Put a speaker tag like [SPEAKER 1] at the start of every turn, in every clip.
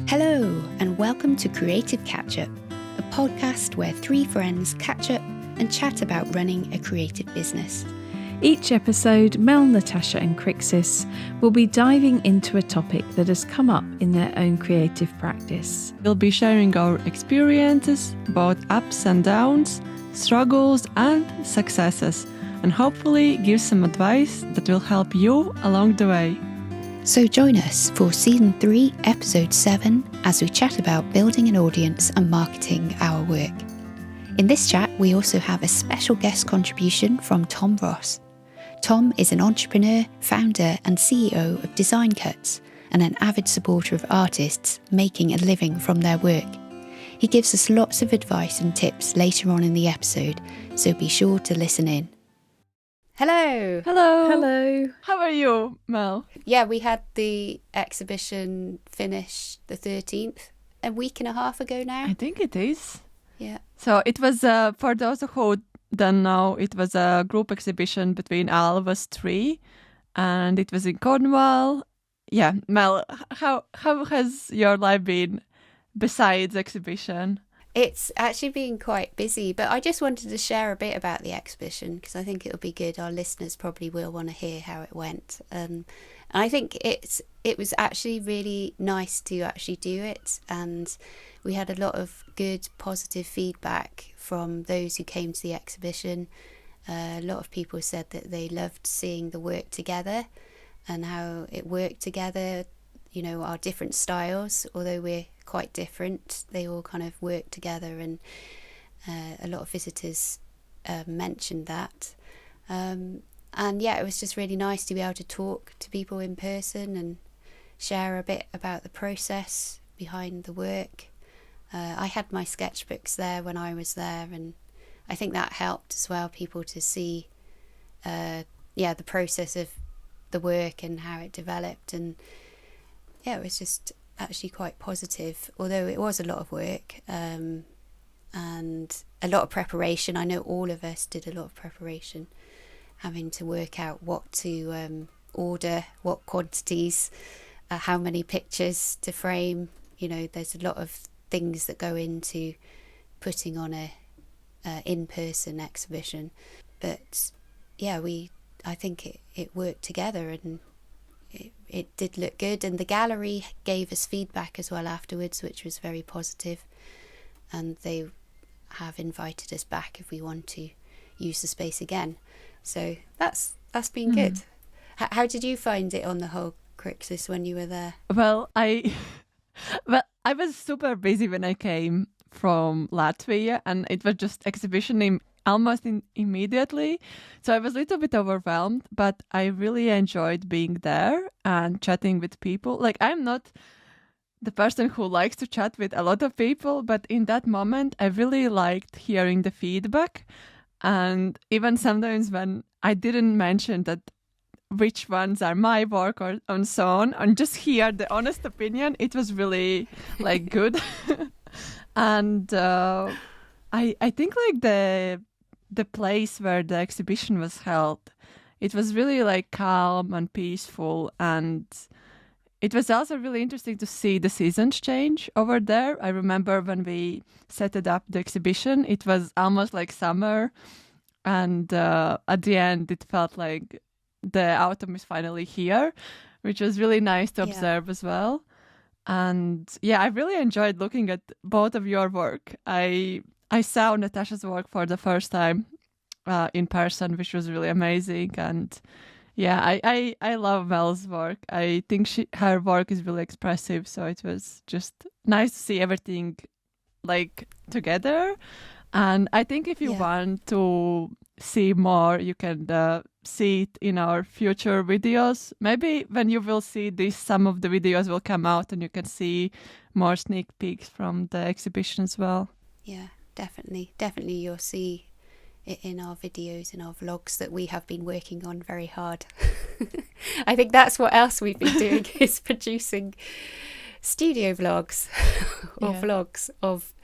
[SPEAKER 1] Hello, and welcome to Creative Catch Up, a podcast where three friends catch up and chat about running a creative business.
[SPEAKER 2] Each episode, Mel, Natasha and Crixus will be diving into a topic that has come up in their own creative practice.
[SPEAKER 3] We'll be sharing our experiences, both ups and downs, struggles and successes, and hopefully give some advice that will help you along the way.
[SPEAKER 1] So join us for Season 3, Episode 7, as we chat about building an audience and marketing our work. In this chat, we also have a special guest contribution from Tom Ross. Tom is an entrepreneur, founder and CEO of Design Cuts and an avid supporter of artists making a living from their work. He gives us lots of advice and tips later on in the episode, so be sure to listen in. Hello!
[SPEAKER 3] Hello!
[SPEAKER 2] Hello!
[SPEAKER 3] How are you, Mel?
[SPEAKER 1] Yeah, we had the exhibition finish the 13th, a week and a half ago now.
[SPEAKER 3] I think it is.
[SPEAKER 1] Yeah.
[SPEAKER 3] So it was, for those who don't know, it was a group exhibition between all of us three, and it was in Cornwall. Yeah, Mel, how has your life been besides exhibition?
[SPEAKER 1] It's actually been quite busy, but I just wanted to share a bit about the exhibition because I think it'll be good. Our listeners probably will want to hear how it went. And I think it was actually really nice to actually do it, and we had a lot of good positive feedback from those who came to the exhibition. A lot of people said that they loved seeing the work together and how it worked together, you know, our different styles, although we're quite different, they all kind of work together, and a lot of visitors mentioned that. And yeah, it was just really nice to be able to talk to people in person and share a bit about the process behind the work. I had my sketchbooks there when I was there, and I think that helped as well, people to see the process of the work and how it developed. And yeah, it was just actually quite positive, although it was a lot of work and a lot of preparation. I know all of us did a lot of preparation, having to work out what to order, what quantities, how many pictures to frame. You know, there's a lot of things that go into putting on a in-person exhibition. But yeah, I think it worked together, and it did look good, and the gallery gave us feedback as well afterwards, which was very positive, and they have invited us back if we want to use the space again. So that's been good. How did you find it on the whole, Crixus, when you were there?
[SPEAKER 3] Well, I was super busy when I came from Latvia, and it was just exhibition almost immediately. So I was a little bit overwhelmed, but I really enjoyed being there and chatting with people. Like, I'm not the person who likes to chat with a lot of people, but in that moment, I really liked hearing the feedback. And even sometimes when I didn't mention that which ones are my work or and so on, and just hear the honest opinion, it was really like good. And I think like the place where the exhibition was held, it was really like calm and peaceful, and it was also really interesting to see the seasons change over there. I remember when we set it up, the exhibition, it was almost like summer, and at the end it felt like the autumn is finally here, which was really nice to observe as well. And yeah, I really enjoyed looking at both of your work. I saw Natasha's work for the first time in person, which was really amazing. And yeah, I love Mel's work. I think her work is really expressive. So it was just nice to see everything like together. And I think if you want to see more, you can see it in our future videos. Maybe when you will see this, some of the videos will come out and you can see more sneak peeks from the exhibition as well.
[SPEAKER 1] Yeah. Definitely you'll see it in our videos, in our vlogs that we have been working on very hard. I think that's what else we've been doing is producing studio vlogs or vlogs of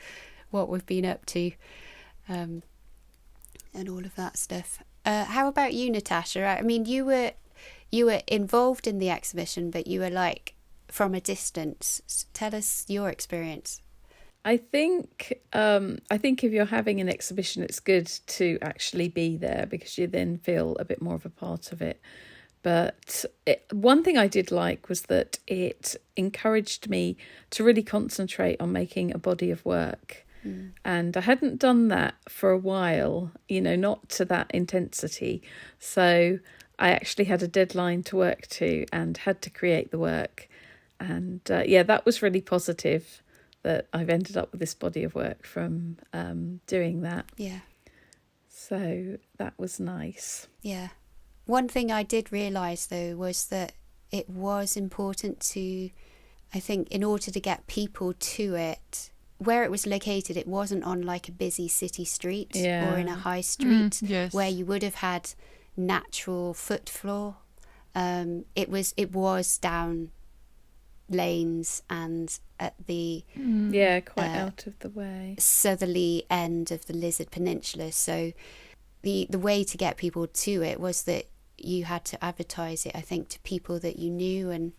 [SPEAKER 1] what we've been up to and all of that stuff. How about you, Natasha? I mean, you were involved in the exhibition, but you were like from a distance. Tell us your experience.
[SPEAKER 2] I think if you're having an exhibition, it's good to actually be there because you then feel a bit more of a part of it. But one thing I did like was that it encouraged me to really concentrate on making a body of work. And I hadn't done that for a while, not to that intensity. So I actually had a deadline to work to and had to create the work. And that was really positive that I've ended up with this body of work from doing that.
[SPEAKER 1] Yeah.
[SPEAKER 2] So that was nice.
[SPEAKER 1] Yeah. One thing I did realise, though, was that it was important to, I think, in order to get people to it, where it was located, it wasn't on like a busy city street or in a high street where you would have had natural foot floor. It was down lanes and at the
[SPEAKER 2] quite out of the way
[SPEAKER 1] southerly end of the Lizard Peninsula. So the way to get people to it was that you had to advertise it, I think, to people that you knew and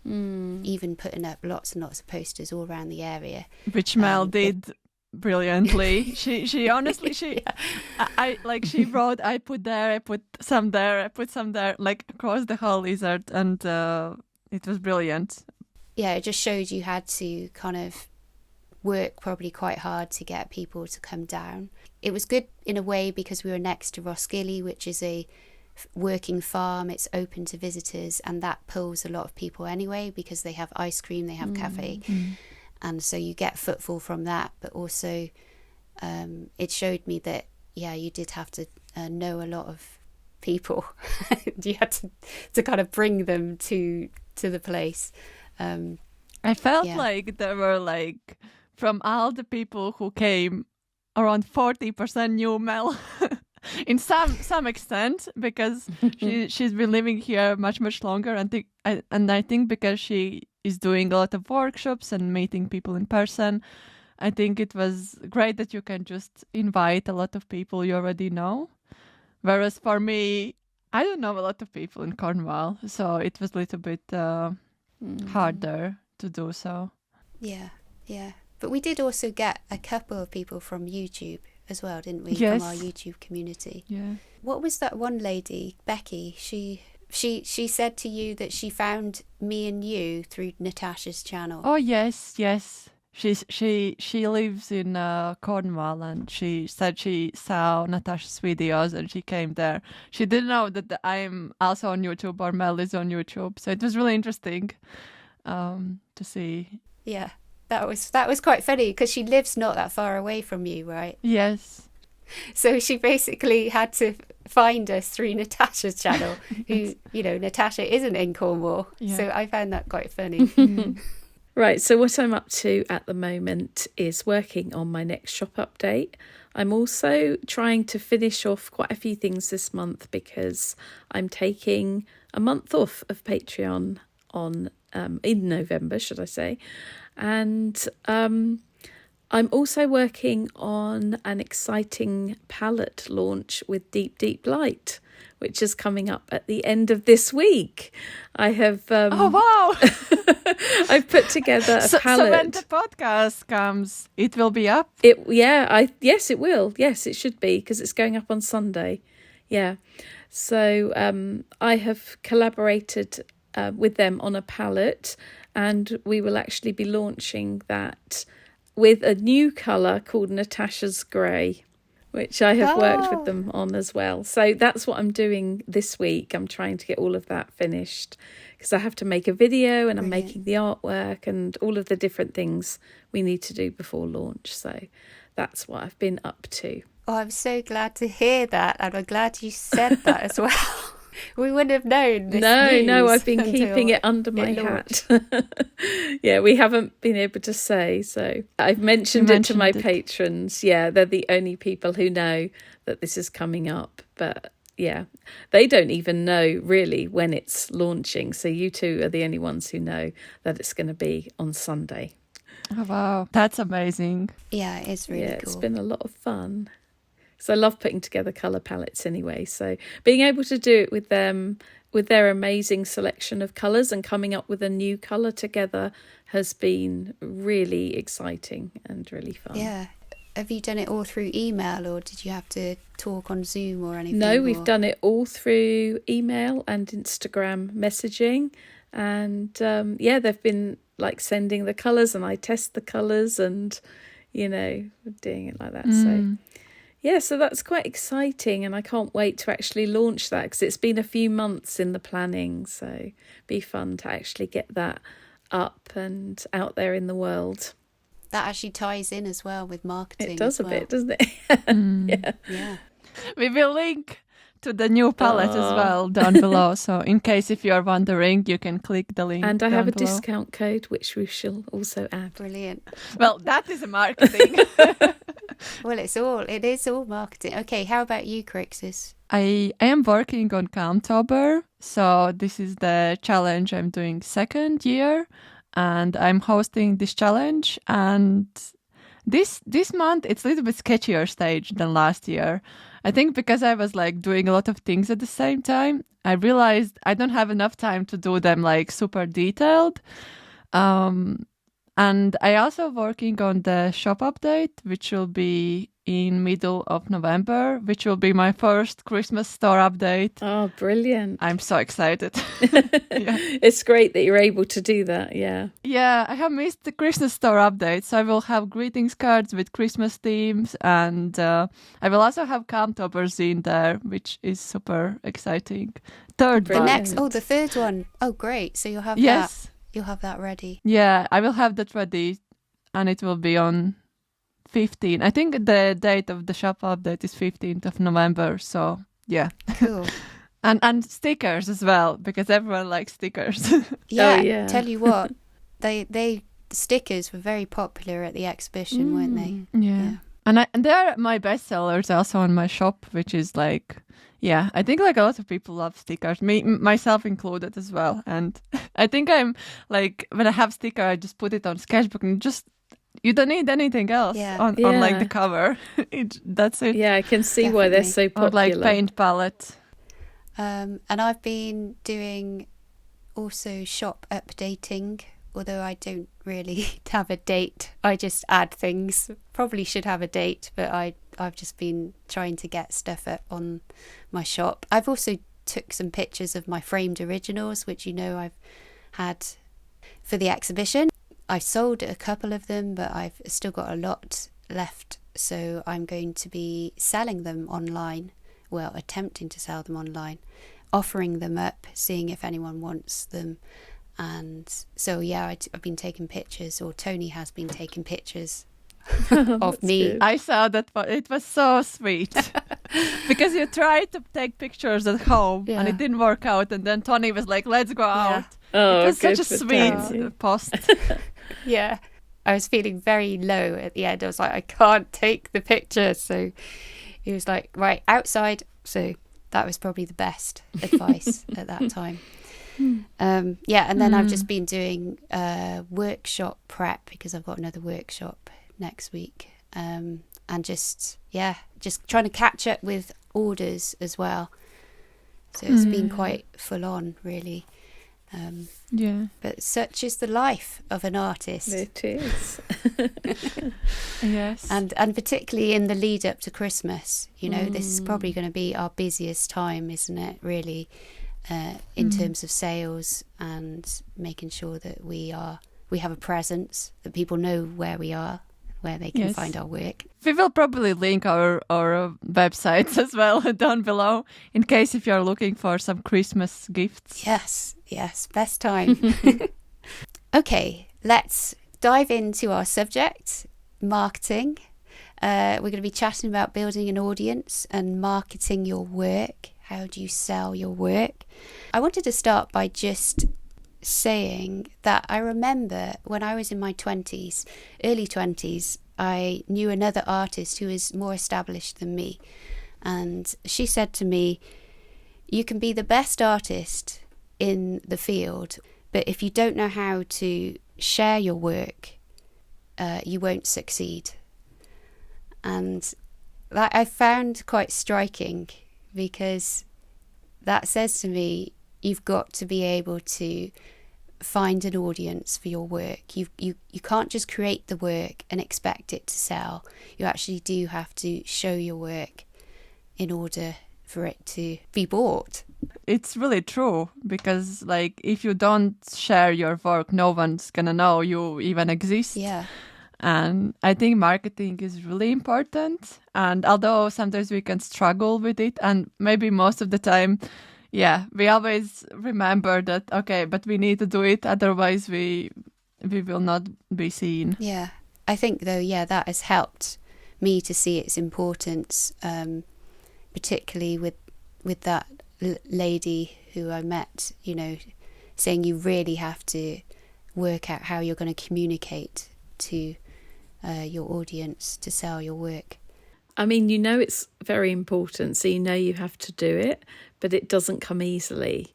[SPEAKER 1] even putting up lots and lots of posters all around the area,
[SPEAKER 3] which Mel did brilliantly. She honestly I like she wrote, I put some there, like across the whole Lizard, and it was brilliant.
[SPEAKER 1] Yeah, it just showed you had to kind of work probably quite hard to get people to come down. It was good in a way because we were next to Roskilly, which is a working farm. It's open to visitors, and that pulls a lot of people anyway because they have ice cream, they have cafe, and so you get footfall from that. But also it showed me that you did have to know a lot of people. You had to kind of bring them to the place.
[SPEAKER 3] I felt like there were like, from all the people who came, around 40% knew Mel in some extent, because she's been living here much longer, and I think because she is doing a lot of workshops and meeting people in person, I think it was great that you can just invite a lot of people you already know. Whereas for me, I don't know a lot of people in Cornwall, so it was a little bit harder to do so.
[SPEAKER 1] Yeah. But we did also get a couple of people from YouTube as well, didn't we?
[SPEAKER 3] Yes.
[SPEAKER 1] From our YouTube community.
[SPEAKER 3] Yeah. What
[SPEAKER 1] was that one lady, Becky? She said to you that she found me and you through Natasha's channel.
[SPEAKER 3] Oh yes. She lives in Cornwall, and she said she saw Natasha's videos and she came there. She didn't know that I'm also on YouTube, or Mel is on YouTube, so it was really interesting to see.
[SPEAKER 1] Yeah, that was quite funny because she lives not that far away from you, right?
[SPEAKER 3] Yes.
[SPEAKER 1] So she basically had to find us through Natasha's channel, who, Natasha isn't in Cornwall. Yeah. So I found that quite funny.
[SPEAKER 2] Right, so what I'm up to at the moment is working on my next shop update. I'm also trying to finish off quite a few things this month because I'm taking a month off of Patreon in November, should I say. And I'm also working on an exciting palette launch with Deep Light, which is coming up at the end of this week. I have...
[SPEAKER 3] oh, wow!
[SPEAKER 2] I've put together a palette.
[SPEAKER 3] So when the podcast comes, it will be up?
[SPEAKER 2] Yes, it will. Yes, it should be, because it's going up on Sunday. Yeah. So I have collaborated with them on a palette, and we will actually be launching that with a new colour called Natasha's Grey, which I have worked with them on as well. So that's what I'm doing this week. I'm trying to get all of that finished because I have to make a video, and I'm making the artwork and all of the different things we need to do before launch. So that's what I've been up to.
[SPEAKER 1] Oh, I'm so glad to hear that, and I'm glad you said that as well. We wouldn't have known this news.
[SPEAKER 2] No, I've been keeping it under my hat. Yeah, we haven't been able to say. So I've mentioned it to my patrons. Yeah, they're the only people who know that this is coming up. But yeah, they don't even know really when it's launching. So you two are the only ones who know that it's going to be on Sunday.
[SPEAKER 3] Oh, wow. That's amazing.
[SPEAKER 1] Yeah, it's really cool.
[SPEAKER 2] It's been a lot of fun. because I love putting together colour palettes anyway. So being able to do it with them, with their amazing selection of colours and coming up with a new colour together has been really exciting and really fun.
[SPEAKER 1] Yeah. Have you done it all through email, or did you have to talk on Zoom or anything?
[SPEAKER 2] No, we've done it all through email and Instagram messaging. And they've been like sending the colours and I test the colours and, doing it like that. So that's quite exciting, and I can't wait to actually launch that because it's been a few months in the planning. So it'd be fun to actually get that up and out there in the world.
[SPEAKER 1] That actually ties in as well with marketing.
[SPEAKER 2] It does
[SPEAKER 1] as
[SPEAKER 2] a
[SPEAKER 1] well.
[SPEAKER 2] bit, doesn't it?
[SPEAKER 1] Yeah.
[SPEAKER 3] We will link to the new palette as well down below. So in case if you are wondering, you can click the link.
[SPEAKER 2] And I have a
[SPEAKER 3] below.
[SPEAKER 2] discount code, which we shall also add.
[SPEAKER 1] Brilliant.
[SPEAKER 3] Well, that is a marketing.
[SPEAKER 1] Well, it is all marketing. Okay, how about you, Crixus?
[SPEAKER 3] I am working on Calmtober. So this is the challenge I'm doing second year. And I'm hosting this challenge. And this month, it's a little bit sketchier stage than last year. I think because I was like doing a lot of things at the same time, I realized I don't have enough time to do them like super detailed. And I also working on the shop update, which will be in middle of November, which will be my first Christmas store update.
[SPEAKER 2] Oh, brilliant.
[SPEAKER 3] I'm so excited.
[SPEAKER 2] Yeah. It's great that you're able to do that, yeah.
[SPEAKER 3] Yeah, I have missed the Christmas store update, so I will have greetings cards with Christmas themes, and I will also have Calmtobers in there, which is super exciting. Third
[SPEAKER 1] The
[SPEAKER 3] one.
[SPEAKER 1] the third one. Oh, great. So you'll have
[SPEAKER 3] Yes.
[SPEAKER 1] that. You'll have that ready.
[SPEAKER 3] Yeah, I will have that ready, and it will be on 15. I think the date of the shop update is 15th of November, so yeah.
[SPEAKER 1] Cool.
[SPEAKER 3] And stickers as well, because everyone likes stickers.
[SPEAKER 1] Yeah. Tell you what, the stickers were very popular at the exhibition, weren't they?
[SPEAKER 3] Yeah. And they are my best sellers also on my shop, which is like, yeah, I think like a lot of people love stickers, myself included as well. And I think I'm like, when I have sticker, I just put it on sketchbook and just, you don't need anything else on like the cover. That's it.
[SPEAKER 2] Yeah, I can see why they're so popular.
[SPEAKER 3] Or like paint palette.
[SPEAKER 1] And I've been doing also shop updating, although I don't really have a date. I just add things. Probably should have a date, but I've just been trying to get stuff up on my shop. I've also took some pictures of my framed originals, which I've had for the exhibition. I've sold a couple of them, but I've still got a lot left. So I'm going to be selling them online. Well, attempting to sell them online, offering them up, seeing if anyone wants them. And so, yeah, I've been taking pictures, or Tony has been taking pictures of me.
[SPEAKER 3] Good. I saw that, it was so sweet. Because you tried to take pictures at home and it didn't work out. And then Tony was like, let's go out.
[SPEAKER 2] Oh,
[SPEAKER 3] it was
[SPEAKER 2] good
[SPEAKER 3] such a
[SPEAKER 2] for
[SPEAKER 3] sweet
[SPEAKER 2] Tony.
[SPEAKER 3] post.
[SPEAKER 1] Yeah. I was feeling very low at the end. I was like, I can't take the picture. So he was like, right, outside. So that was probably the best advice at that time. And then I've just been doing workshop prep because I've got another workshop next week. And just trying to catch up with orders as well. So it's been quite full on, really. But such is the life of an artist.
[SPEAKER 2] It is.
[SPEAKER 3] Yes.
[SPEAKER 1] And particularly in the lead up to Christmas, this is probably going to be our busiest time, isn't it, really, in terms of sales and making sure that we have a presence, that people know where we are, where they can find our work.
[SPEAKER 3] We will probably link our websites as well down below, in case if you're looking for some Christmas gifts.
[SPEAKER 1] Yes, best time. Okay, let's dive into our subject, marketing. We're going to be chatting about building an audience and marketing your work. How do you sell your work? I wanted to start by just saying that I remember when I was in my 20s, early 20s, I knew another artist who is more established than me. And she said to me, you can be the best artist in the field, but if you don't know how to share your work, you won't succeed. And that I found quite striking, because that says to me you've got to be able to find an audience for your work. You can't just create the work and expect it to sell. You actually do have to show your work in order for it to be bought.
[SPEAKER 3] It's really true, because like if you don't share your work, no one's gonna know you even exist.
[SPEAKER 1] Yeah.
[SPEAKER 3] And I think marketing is really important. And although sometimes we can struggle with it, and maybe most of the time, yeah, we always remember that, okay, but we need to do it, otherwise we will not be seen.
[SPEAKER 1] Yeah. I think though, yeah, that has helped me to see its importance, particularly with that lady who I met, you know, saying you really have to work out how you're going to communicate to your audience to sell your work.
[SPEAKER 2] I mean, you know it's very important, so you know you have to do it, but it doesn't come easily.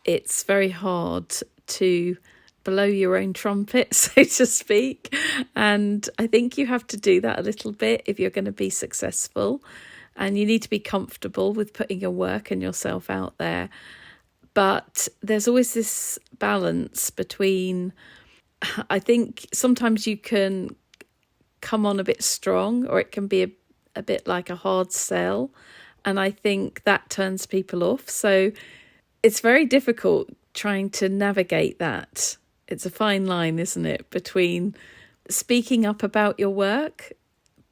[SPEAKER 2] It's very hard to blow your own trumpet, so to speak. And I think you have to do that a little bit if you're going to be successful. And you need to be comfortable with putting your work and yourself out there. But there's always this balance between, I think sometimes you can come on a bit strong, or it can be a bit like a hard sell. And I think that turns people off. So it's very difficult trying to navigate that. It's a fine line, isn't it, between speaking up about your work,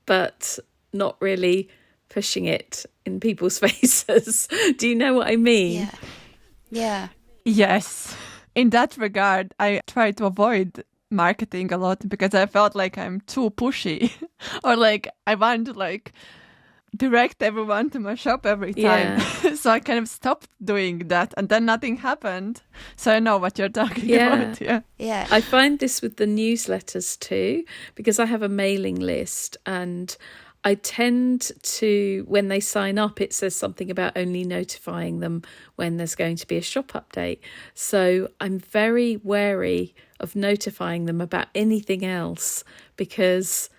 [SPEAKER 2] but not really pushing it in people's faces. Do you know what I mean?
[SPEAKER 1] Yeah. Yeah.
[SPEAKER 3] Yes. In that regard, I try to avoid marketing a lot because I felt like I'm too pushy or like I want to like direct everyone to my shop every time.
[SPEAKER 2] Yeah.
[SPEAKER 3] So I kind of stopped doing that, and then nothing happened. So I know what you're talking about. Yeah.
[SPEAKER 1] Yeah.
[SPEAKER 2] I find this with the newsletters too, because I have a mailing list, and I tend to, when they sign up, it says something about only notifying them when there's going to be a shop update. So I'm very wary of notifying them about anything else, because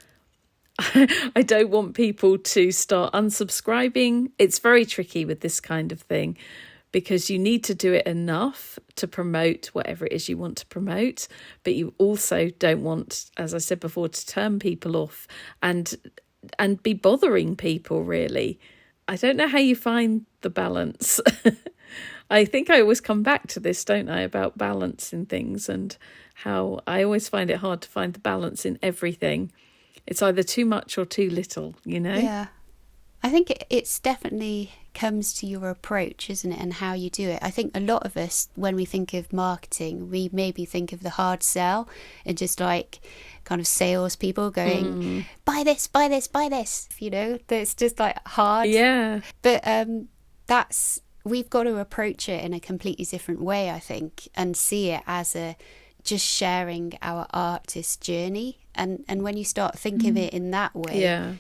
[SPEAKER 2] I don't want people to start unsubscribing. It's very tricky with this kind of thing, because you need to do it enough to promote whatever it is you want to promote, but you also don't want, as I said before, to turn people off and be bothering people, really. I don't know how you find the balance. I think I always come back to this, don't I, about balance in things, and how I always find it hard to find the balance in everything. It's either too much or too little, you know?
[SPEAKER 1] Yeah. I think it's definitely comes to your approach, isn't it, and how you do it. I think a lot of us, when we think of marketing, we maybe think of the hard sell and just like kind of salespeople going, buy this, buy this, buy this. You know, it's just like hard.
[SPEAKER 2] Yeah.
[SPEAKER 1] But we've got to approach it in a completely different way, I think, and see it as just sharing our artist journey. And when you start thinking of it in that way,
[SPEAKER 2] Yeah.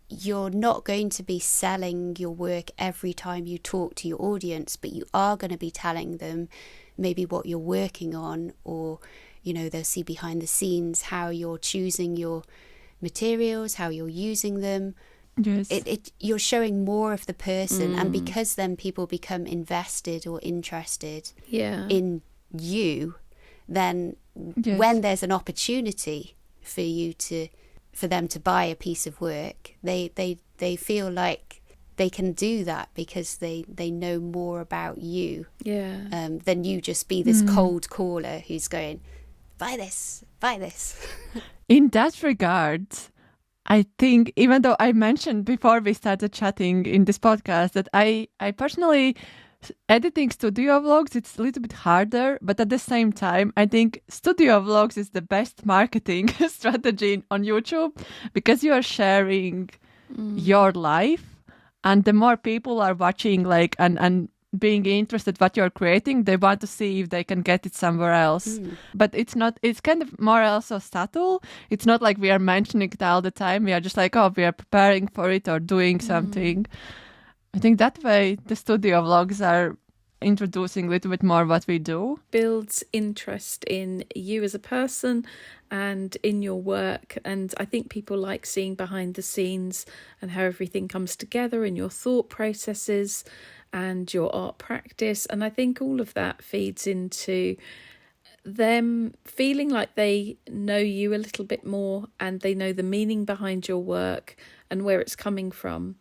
[SPEAKER 1] you're not going to be selling your work every time you talk to your audience, but you are going to be telling them maybe what you're working on, or, you know, they'll see behind the scenes how you're choosing your materials, how you're using them.
[SPEAKER 3] Yes.
[SPEAKER 1] You're showing more of the person, and because then people become invested or interested
[SPEAKER 2] Yeah.
[SPEAKER 1] in you, then
[SPEAKER 3] Yes.
[SPEAKER 1] when there's an opportunity for them to buy a piece of work, they feel like they can do that because they know more about you than you just be this cold caller who's going, buy this, buy this.
[SPEAKER 3] In that regard, I think, even though I mentioned before we started chatting in this podcast that I personally, editing studio vlogs, it's a little bit harder, but at the same time, I think studio vlogs is the best marketing strategy on YouTube, because you are sharing your life, and the more people are watching, like, and being interested what you're creating, they want to see if they can get it somewhere else. But it's kind of more also subtle. It's not like we are mentioning it all the time. We are just like, oh, we are preparing for it or doing something. I think that way the studio vlogs are introducing a little bit more what we do?
[SPEAKER 2] Builds interest in you as a person and in your work. And I think people like seeing behind the scenes and how everything comes together in your thought processes and your art practice. And I think all of that feeds into them feeling like they know you a little bit more and they know the meaning behind your work and where it's coming from.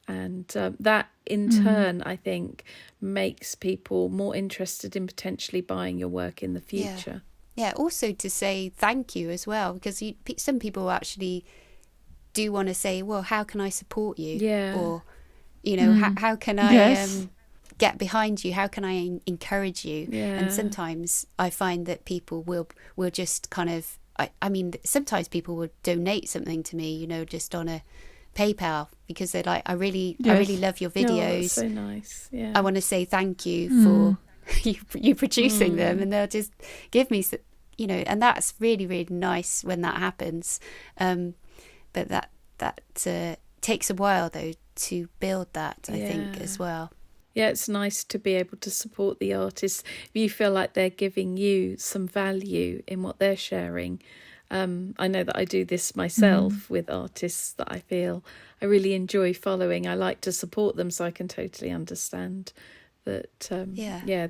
[SPEAKER 2] And that in turn, I think, makes people more interested in potentially buying your work in the future.
[SPEAKER 1] Yeah, also to say thank you as well, because some people actually do want to say, well, how can I support you?
[SPEAKER 2] Yeah.
[SPEAKER 1] Or, you know, how can I get behind you? How can I encourage you?
[SPEAKER 2] Yeah.
[SPEAKER 1] And sometimes I find that people will just kind of, I mean, sometimes people will donate something to me, you know, just on a PayPal, because they're like, I really love your videos.
[SPEAKER 2] Oh, that's so nice. Yeah.
[SPEAKER 1] I want to say thank you for you producing them, and they'll just give me, you know, and that's really, really nice when that happens. But that takes a while though to build that, I think, as well.
[SPEAKER 2] Yeah, it's nice to be able to support the artists. If you feel like they're giving you some value in what they're sharing. I know that I do this myself with artists that I feel I really enjoy following. I like to support them, so I can totally understand that.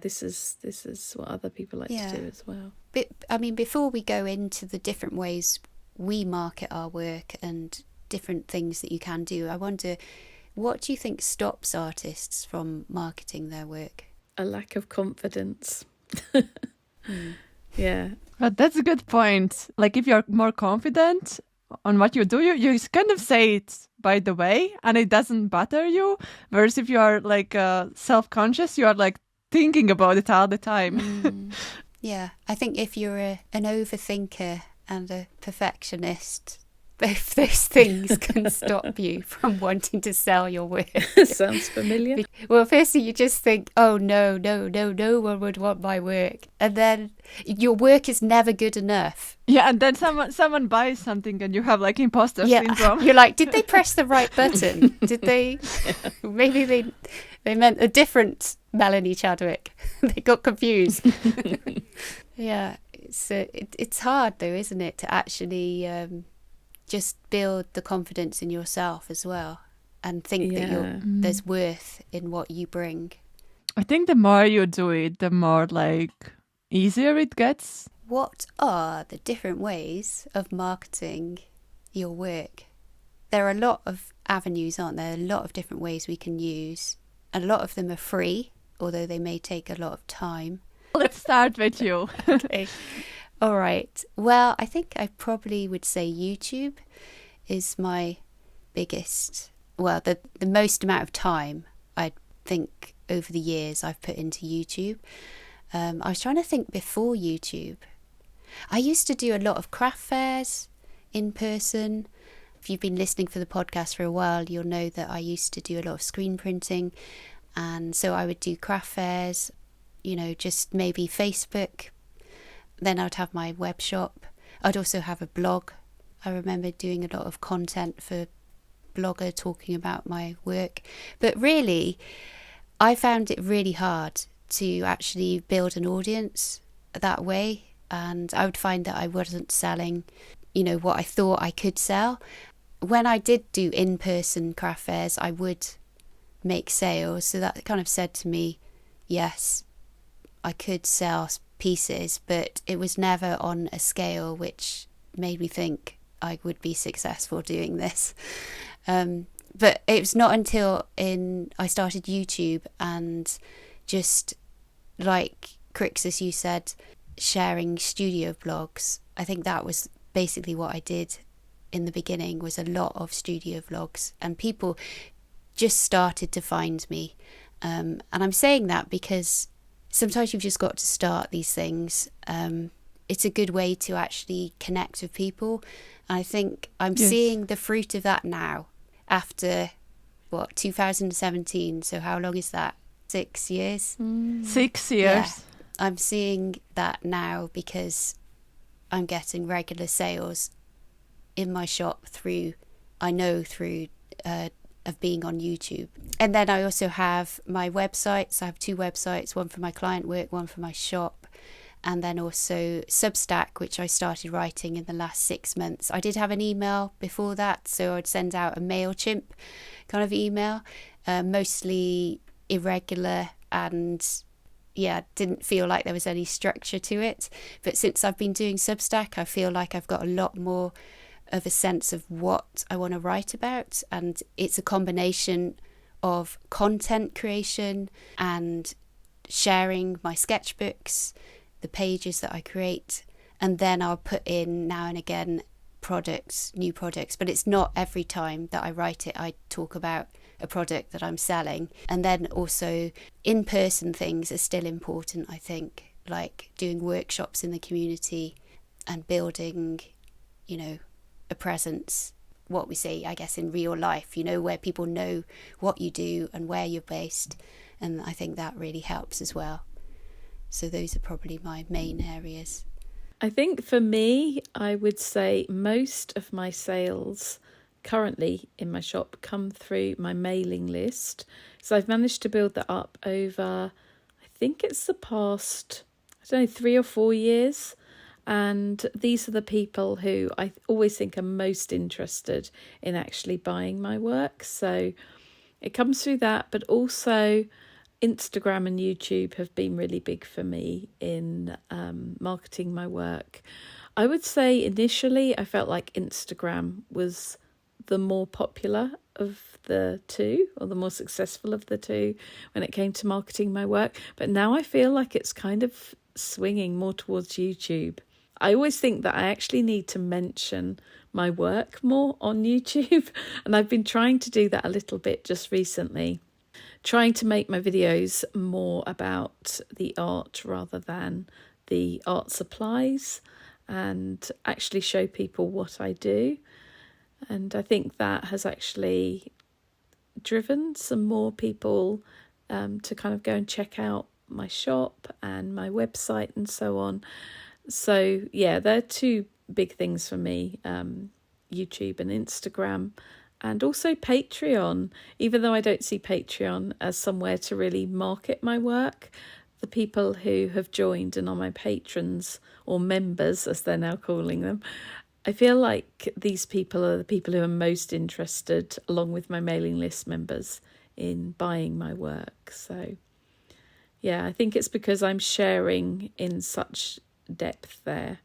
[SPEAKER 2] This is what other people like to do as well.
[SPEAKER 1] But I mean, before we go into the different ways we market our work and different things that you can do, I wonder, what do you think stops artists from marketing their work?
[SPEAKER 2] A lack of confidence. Yeah.
[SPEAKER 3] But that's a good point. Like, if you're more confident on what you do, you kind of say it by the way, and it doesn't bother you. Whereas if you are like self-conscious, you are like thinking about it all the time.
[SPEAKER 1] Yeah, I think if you're an overthinker and a perfectionist, both those things can stop you from wanting to sell your work.
[SPEAKER 2] Sounds familiar.
[SPEAKER 1] Well, firstly, you just think, oh, no one would want my work. And then your work is never good enough.
[SPEAKER 3] Yeah, and then someone buys something and you have like imposter syndrome.
[SPEAKER 1] You're like, did they press the right button? Did they? Maybe they meant a different Melanie Chadwick. They got confused. Yeah, it's hard though, isn't it, to actually just build the confidence in yourself as well, and think that there's worth in what you bring.
[SPEAKER 3] I think the more you do it, the more like easier it gets.
[SPEAKER 1] What are the different ways of marketing your work? There are a lot of avenues, aren't there? A lot of different ways we can use. And a lot of them are free, although they may take a lot of time.
[SPEAKER 3] Let's start with you.
[SPEAKER 1] Okay. All right. Well, I think I probably would say YouTube is my biggest, well, the most amount of time I think over the years I've put into YouTube. I was trying to think before YouTube. I used to do a lot of craft fairs in person. If you've been listening for the podcast for a while, you'll know that I used to do a lot of screen printing. And so I would do craft fairs, you know, just maybe Facebook. Then I'd have my web shop. I'd also have a blog. I remember doing a lot of content for Blogger talking about my work. But really, I found it really hard to actually build an audience that way. And I would find that I wasn't selling, you know, what I thought I could sell. When I did do in-person craft fairs, I would make sales. So that kind of said to me, yes, I could sell pieces, but it was never on a scale which made me think I would be successful doing this. But it was not until I started YouTube and just like Crix, as you said, sharing studio vlogs. I think that was basically what I did in the beginning, was a lot of studio vlogs, and people just started to find me. And I'm saying that because sometimes you've just got to start these things. It's a good way to actually connect with people. And I think I'm seeing the fruit of that now after, 2017. So how long is that? 6 years?
[SPEAKER 3] 6 years.
[SPEAKER 1] Yeah. I'm seeing that now because I'm getting regular sales in my shop through of being on YouTube. And then I also have my websites. I have 2 websites, one for my client work, one for my shop. And then also Substack, which I started writing in the last 6 months. I did have an email before that, so I'd send out a MailChimp kind of email, mostly irregular, and didn't feel like there was any structure to it. But since I've been doing Substack, I feel like I've got a lot more of a sense of what I want to write about. And it's a combination of content creation and sharing my sketchbooks, the pages that I create, and then I'll put in now and again new products, but it's not every time that I write it I talk about a product that I'm selling. And then also in-person things are still important, I think, like doing workshops in the community and building, a presence, what we say, I guess, in real life, where people know what you do and where you're based. And I think that really helps as well. So those are probably my main areas.
[SPEAKER 2] I think for me, I would say most of my sales currently in my shop come through my mailing list. So I've managed to build that up over, I think it's the past, 3 or 4 years. And these are the people who I always think are most interested in actually buying my work. So it comes through that, but also Instagram and YouTube have been really big for me in marketing my work. I would say initially I felt like Instagram was the more popular of the two, or the more successful of the two when it came to marketing my work. But now I feel like it's kind of swinging more towards YouTube. I always think that I actually need to mention my work more on YouTube, and I've been trying to do that a little bit just recently, trying to make my videos more about the art rather than the art supplies, and actually show people what I do. And I think that has actually driven some more people to kind of go and check out my shop and my website and so on. So yeah, they're 2 big things for me, YouTube and Instagram, and also Patreon. Even though I don't see Patreon as somewhere to really market my work, the people who have joined and are my patrons, or members as they're now calling them, I feel like these people are the people who are most interested, along with my mailing list members, in buying my work. So yeah, I think it's because I'm sharing in such depth there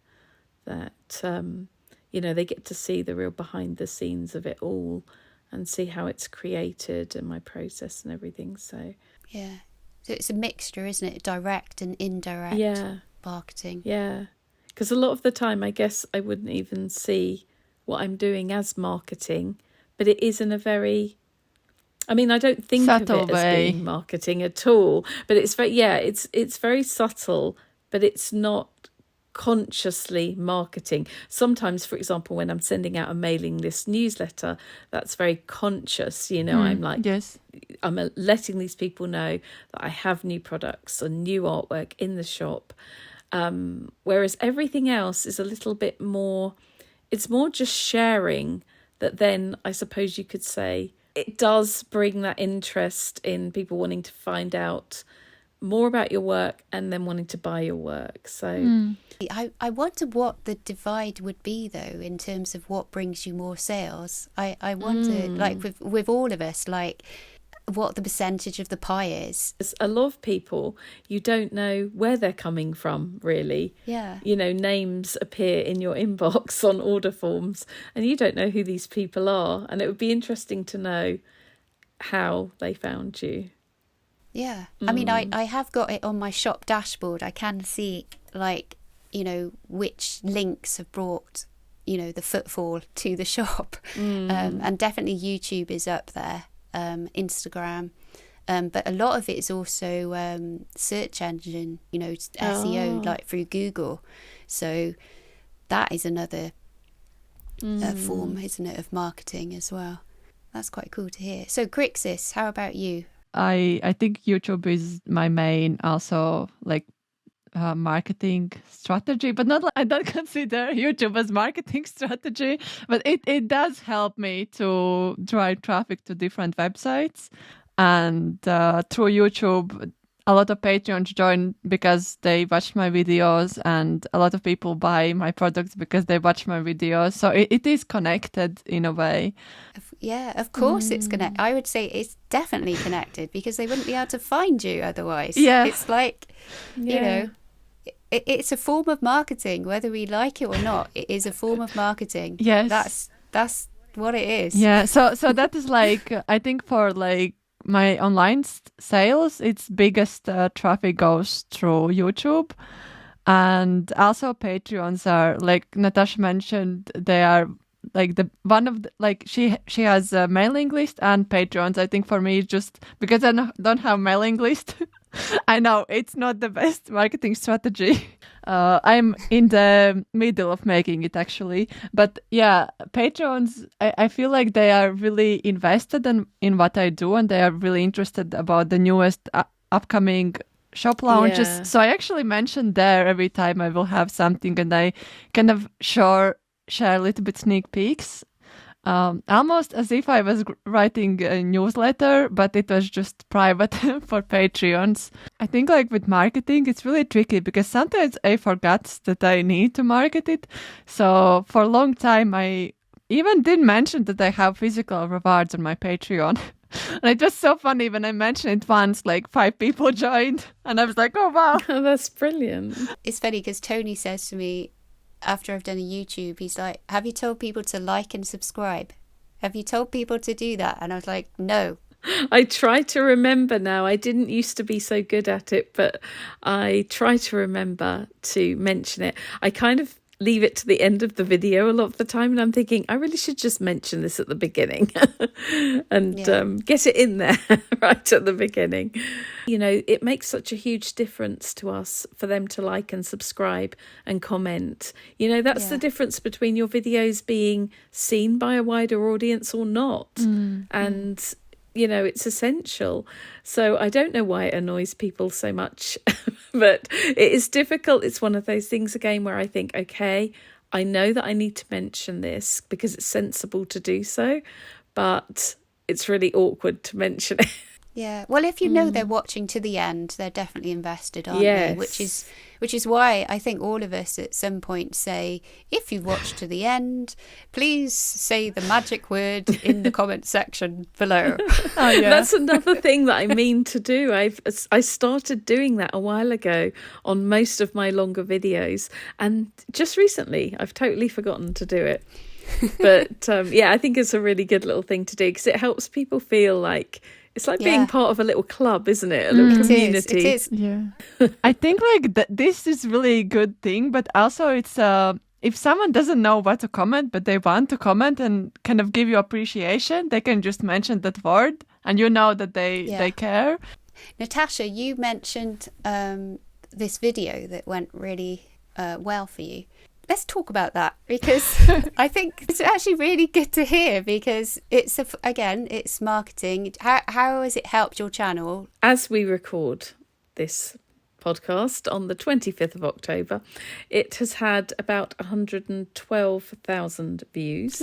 [SPEAKER 2] that they get to see the real behind the scenes of it all and see how it's created and my process and everything. So
[SPEAKER 1] yeah, so it's a mixture, isn't it? Direct and indirect marketing.
[SPEAKER 2] Yeah, because a lot of the time I guess I wouldn't even see what I'm doing as marketing, but it is in a very, I don't think
[SPEAKER 3] subtle
[SPEAKER 2] of it
[SPEAKER 3] way.
[SPEAKER 2] as being marketing at all, but it's very subtle, but it's not consciously marketing. Sometimes, for example, when I'm sending out a mailing list newsletter, that's very conscious. I'm like,
[SPEAKER 3] yes,
[SPEAKER 2] I'm letting these people know that I have new products and new artwork in the shop. Whereas everything else is a little bit more, it's more just sharing, that then I suppose you could say it does bring that interest in people wanting to find out more about your work and then wanting to buy your work. So
[SPEAKER 1] I wonder what the divide would be, though, in terms of what brings you more sales. I wonder, like with all of us, like what the percentage of the pie is.
[SPEAKER 2] A lot of people, you don't know where they're coming from, really.
[SPEAKER 1] Yeah.
[SPEAKER 2] Names appear in your inbox on order forms and you don't know who these people are. And it would be interesting to know how they found you.
[SPEAKER 1] Yeah. I have got it on my shop dashboard. I can see, which links have brought, the footfall to the shop. And definitely YouTube is up there, Instagram. But a lot of it is also search engine, SEO, like through Google. So that is another form, isn't it, of marketing as well. That's quite cool to hear. So Crixus, how about you?
[SPEAKER 3] I think YouTube is my main, also like marketing strategy, but not like, I don't consider YouTube as marketing strategy, but it does help me to drive traffic to different websites. And through YouTube, a lot of Patreons join because they watch my videos, and a lot of people buy my products because they watch my videos. So it is connected in a way.
[SPEAKER 1] Yeah, of course it's connected. I would say it's definitely connected because they wouldn't be able to find you otherwise.
[SPEAKER 3] Yeah.
[SPEAKER 1] It's like, you know, it's a form of marketing, whether we like it or not. It is a form of marketing.
[SPEAKER 3] Yes.
[SPEAKER 1] That's what it is.
[SPEAKER 3] Yeah. So that is like, I think for like my online sales, its biggest traffic goes through YouTube. And also Patreons are, like Natasha mentioned, they are like she has a mailing list and Patreons. I think for me, just because I don't have mailing list, I know it's not the best marketing strategy. I'm in the middle of making it actually. But yeah, Patreons, I feel like they are really invested in what I do, and they are really interested about the newest upcoming shop launches.
[SPEAKER 2] Yeah.
[SPEAKER 3] So I actually mention there every time I will have something, and I kind of share a little bit sneak peeks. Almost as if I was writing a newsletter, but it was just private for Patreons. I think like with marketing, it's really tricky because sometimes I forgot that I need to market it. So for a long time, I even didn't mention that I have physical rewards on my Patreon. And it was so funny when I mentioned it once, like 5 people joined, and I was like, oh wow.
[SPEAKER 2] Oh, that's brilliant.
[SPEAKER 1] It's funny because Tony says to me, after I've done a YouTube, he's like, have you told people to like and subscribe? Have you told people to do that? And I was like, no.
[SPEAKER 2] I try to remember now. I didn't used to be so good at it, but I try to remember to mention it. I kind of leave it to the end of the video a lot of the time, and I'm thinking I really should just mention this at the beginning and get it in there right at the beginning. You know, it makes such a huge difference to us for them to like and subscribe and comment. You know, that's the difference between your videos being seen by a wider audience or not. And you know, it's essential. So I don't know why it annoys people so much, but it is difficult. It's one of those things again where I think, okay, I know that I need to mention this because it's sensible to do so, but it's really awkward to mention it.
[SPEAKER 1] Yeah. Well, if you know they're watching to the end, they're definitely invested, aren't they? Which is why I think all of us at some point say, if you've watched to the end, please say the magic word in the comment section below.
[SPEAKER 3] Oh, yeah.
[SPEAKER 2] That's another thing that I mean to do. I started doing that a while ago on most of my longer videos, and just recently I've totally forgotten to do it. But I think it's a really good little thing to do because it helps people feel like it's like being part of a little club, isn't it? A little community.
[SPEAKER 1] It is.
[SPEAKER 3] Yeah. I think like this is really good thing, but also it's if someone doesn't know what to comment, but they want to comment and kind of give you appreciation, they can just mention that word, and you know that they care.
[SPEAKER 1] Natasha, you mentioned this video that went really well for you. Let's talk about that because I think it's actually really good to hear because it's marketing. How has it helped your channel?
[SPEAKER 2] As we record this podcast on the 25th of October, it has had about 112,000 views,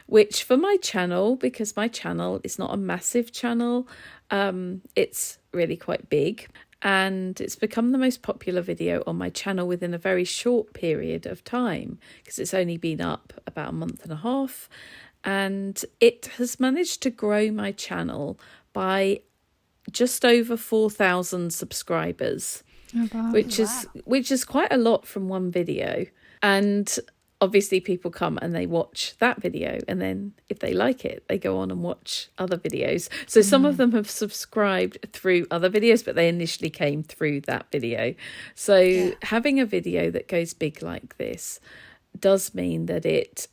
[SPEAKER 2] which for my channel, because my channel is not a massive channel, it's really quite big. And it's become the most popular video on my channel within a very short period of time because it's only been up about a month and a half. And it has managed to grow my channel by just over 4,000 subscribers, which is quite a lot from one video. And obviously people come and they watch that video, and then if they like it, they go on and watch other videos. So some of them have subscribed through other videos, but they initially came through that video. So having a video that goes big like this does mean that it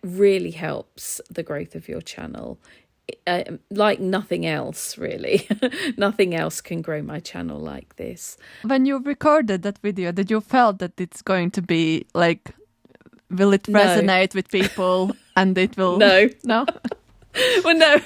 [SPEAKER 2] really helps the growth of your channel. Like nothing else, really. Nothing else can grow my channel like this.
[SPEAKER 3] When you recorded that video, did you felt that it's going to be like, will it resonate with people and it will...
[SPEAKER 2] No.
[SPEAKER 3] No?
[SPEAKER 2] Well, no.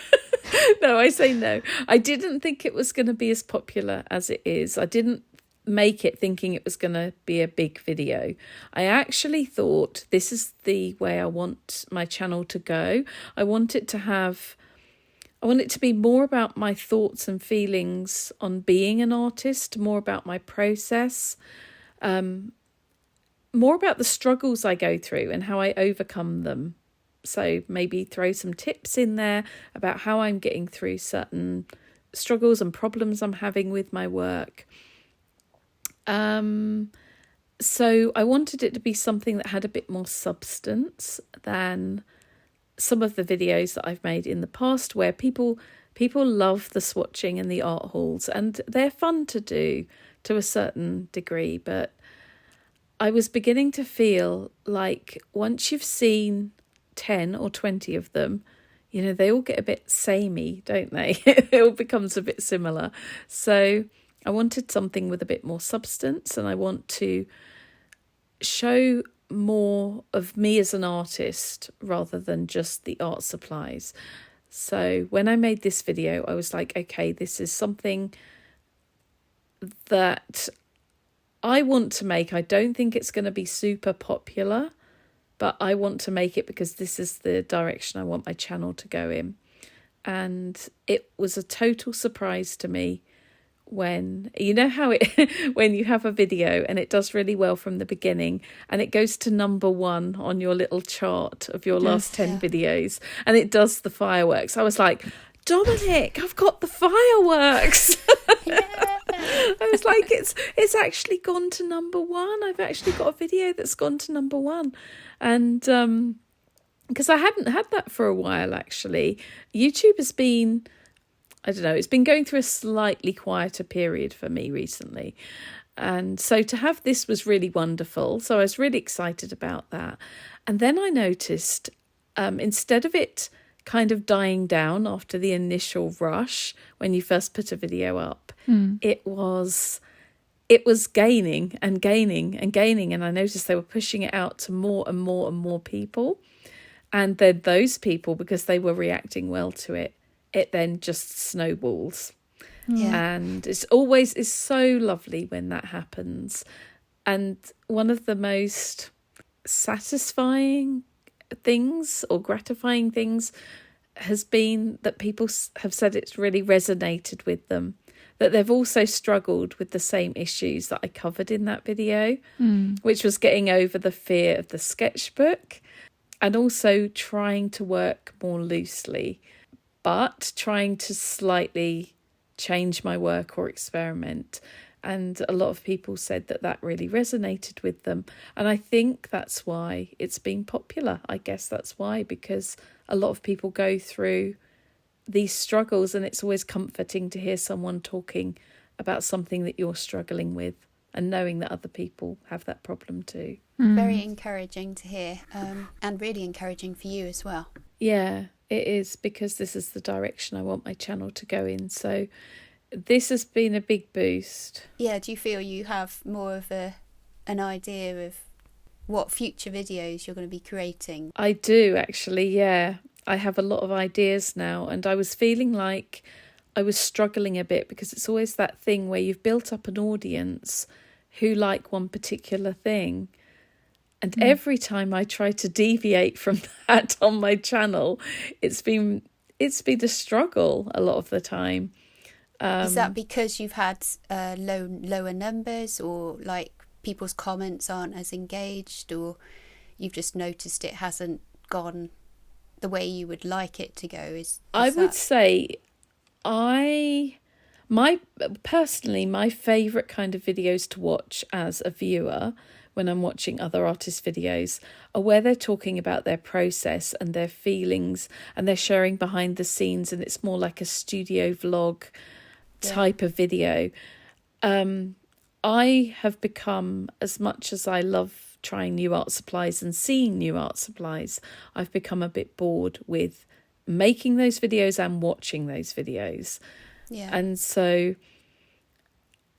[SPEAKER 2] No, I say no. I didn't think it was going to be as popular as it is. I didn't make it thinking it was going to be a big video. I actually thought this is the way I want my channel to go. I want it to be more about my thoughts and feelings on being an artist, more about my process, more about the struggles I go through and how I overcome them. So maybe throw some tips in there about how I'm getting through certain struggles and problems I'm having with my work. So I wanted it to be something that had a bit more substance than some of the videos that I've made in the past, where people love the swatching and the art halls, and they're fun to do to a certain degree. But I was beginning to feel like once you've seen 10 or 20 of them, you know, they all get a bit samey, don't they? It all becomes a bit similar. So I wanted something with a bit more substance, and I want to show more of me as an artist rather than just the art supplies. So when I made this video, I was like, okay, this is something that I want to make. I don't think it's going to be super popular, but I want to make it because this is the direction I want my channel to go in. And it was a total surprise to me when, you know how when you have a video and it does really well from the beginning and it goes to number 1 on your little chart of your last 10 videos, and it does the fireworks. I was like, Dominic, I've got the fireworks. I was like, it's actually gone to number 1. I've actually got a video that's gone to number 1. And because I hadn't had that for a while, actually. YouTube has been, I don't know, it's been going through a slightly quieter period for me recently. And so to have this was really wonderful. So I was really excited about that. And then I noticed, instead of it kind of dying down after the initial rush when you first put a video up, it was gaining and gaining and gaining. And I noticed they were pushing it out to more and more and more people. And then those people, because they were reacting well to it, it then just snowballs.
[SPEAKER 1] Yeah.
[SPEAKER 2] And it's so lovely when that happens. And one of the most satisfying things or gratifying things has been that people have said it's really resonated with them, that they've also struggled with the same issues that I covered in that video, which was getting over the fear of the sketchbook and also trying to work more loosely, but trying to slightly change my work or experiment. And a lot of people said that really resonated with them. And I think that's why it's been popular. I guess that's why, because a lot of people go through these struggles, and it's always comforting to hear someone talking about something that you're struggling with and knowing that other people have that problem too.
[SPEAKER 1] Very encouraging to hear, and really encouraging for you as well.
[SPEAKER 2] Yeah, it is, because this is the direction I want my channel to go in. So this has been a big boost.
[SPEAKER 1] Yeah, do you feel you have more of an idea of what future videos you're going to be creating?
[SPEAKER 2] I do, actually, yeah. I have a lot of ideas now, and I was feeling like I was struggling a bit, because it's always that thing where you've built up an audience who like one particular thing. And every time I try to deviate from that on my channel, it's been a struggle a lot of the time.
[SPEAKER 1] Is that because you've had lower numbers, or like people's comments aren't as engaged, or you've just noticed it hasn't gone the way you would like it to go?
[SPEAKER 2] I would say my favourite kind of videos to watch as a viewer when I'm watching other artists' videos are where they're talking about their process and their feelings, and they're sharing behind the scenes, and it's more like a studio vlog type of video. I have become, as much as I love trying new art supplies and seeing new art supplies, I've become a bit bored with making those videos and watching those videos.
[SPEAKER 1] Yeah.
[SPEAKER 2] And so,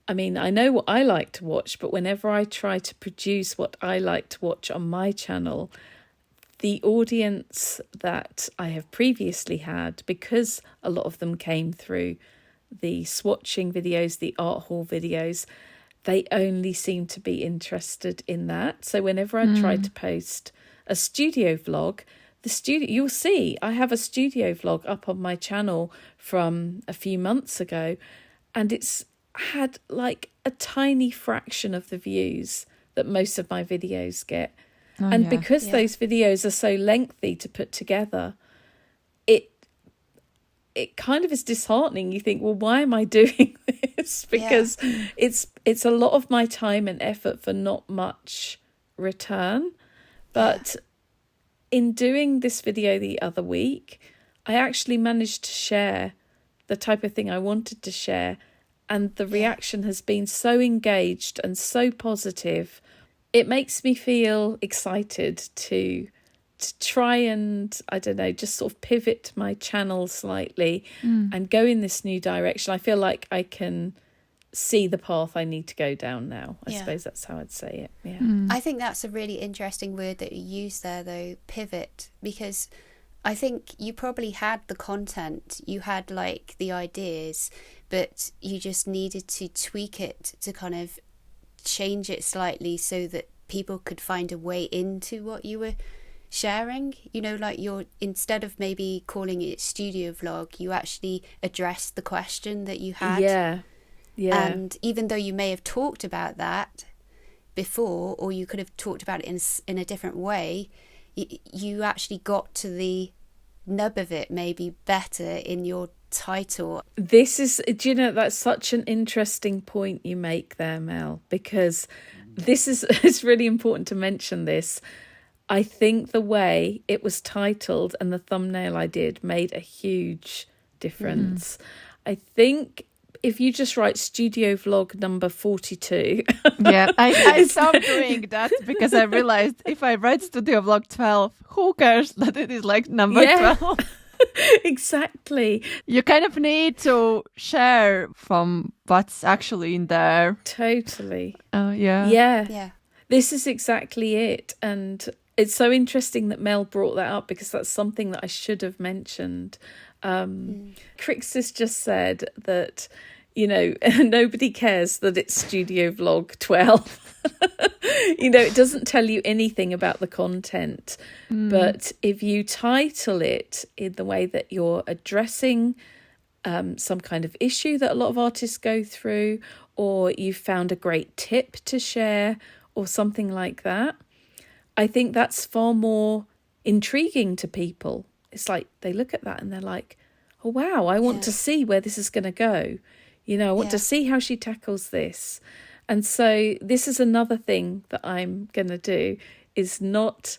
[SPEAKER 2] I mean, I know what I like to watch, but whenever I try to produce what I like to watch on my channel, the audience that I have previously had, because a lot of them came through the swatching videos, the art haul videos, they only seem to be interested in that. So whenever I try to post a studio vlog, you'll see I have a studio vlog up on my channel from a few months ago, and it's had like a tiny fraction of the views that most of my videos get. Because those videos are so lengthy to put together, it kind of is disheartening. You think, well, why am I doing this? Because it's a lot of my time and effort for not much return. But in doing this video the other week, I actually managed to share the type of thing I wanted to share. And the reaction has been so engaged and so positive. It makes me feel excited to try and, I don't know, just sort of pivot my channel slightly and go in this new direction. I feel like I can see the path I need to go down now. I suppose that's how I'd say it.
[SPEAKER 1] I think that's a really interesting word that you use there, though, pivot, because I think you probably had the content, you had like the ideas, but you just needed to tweak it to kind of change it slightly so that people could find a way into what you were sharing. You know, like instead of maybe calling it studio vlog, you actually addressed the question that you had. And even though you may have talked about that before, or you could have talked about it in a different way, you actually got to the nub of it maybe better in your title.
[SPEAKER 2] This is, do you know, that's such an interesting point you make there, Mel, because it's really important to mention this. I think the way it was titled and the thumbnail I did made a huge difference. I think if you just write studio vlog number 42.
[SPEAKER 3] I stopped doing that because I realized if I write studio vlog 12, who cares that it is like number 12?
[SPEAKER 2] Exactly.
[SPEAKER 3] You kind of need to share from what's actually in there.
[SPEAKER 2] Totally.
[SPEAKER 3] Yeah.
[SPEAKER 2] This is exactly it. And it's so interesting that Mel brought that up, because that's something that I should have mentioned. Crixus just said that, you know, nobody cares that it's studio vlog 12. You know, it doesn't tell you anything about the content. But if you title it in the way that you're addressing some kind of issue that a lot of artists go through, or you've found a great tip to share or something like that, I think that's far more intriguing to people. It's like they look at that and they're like, oh, wow, I want to see where this is going to go. You know, I want to see how she tackles this. And so this is another thing that I'm going to do, is not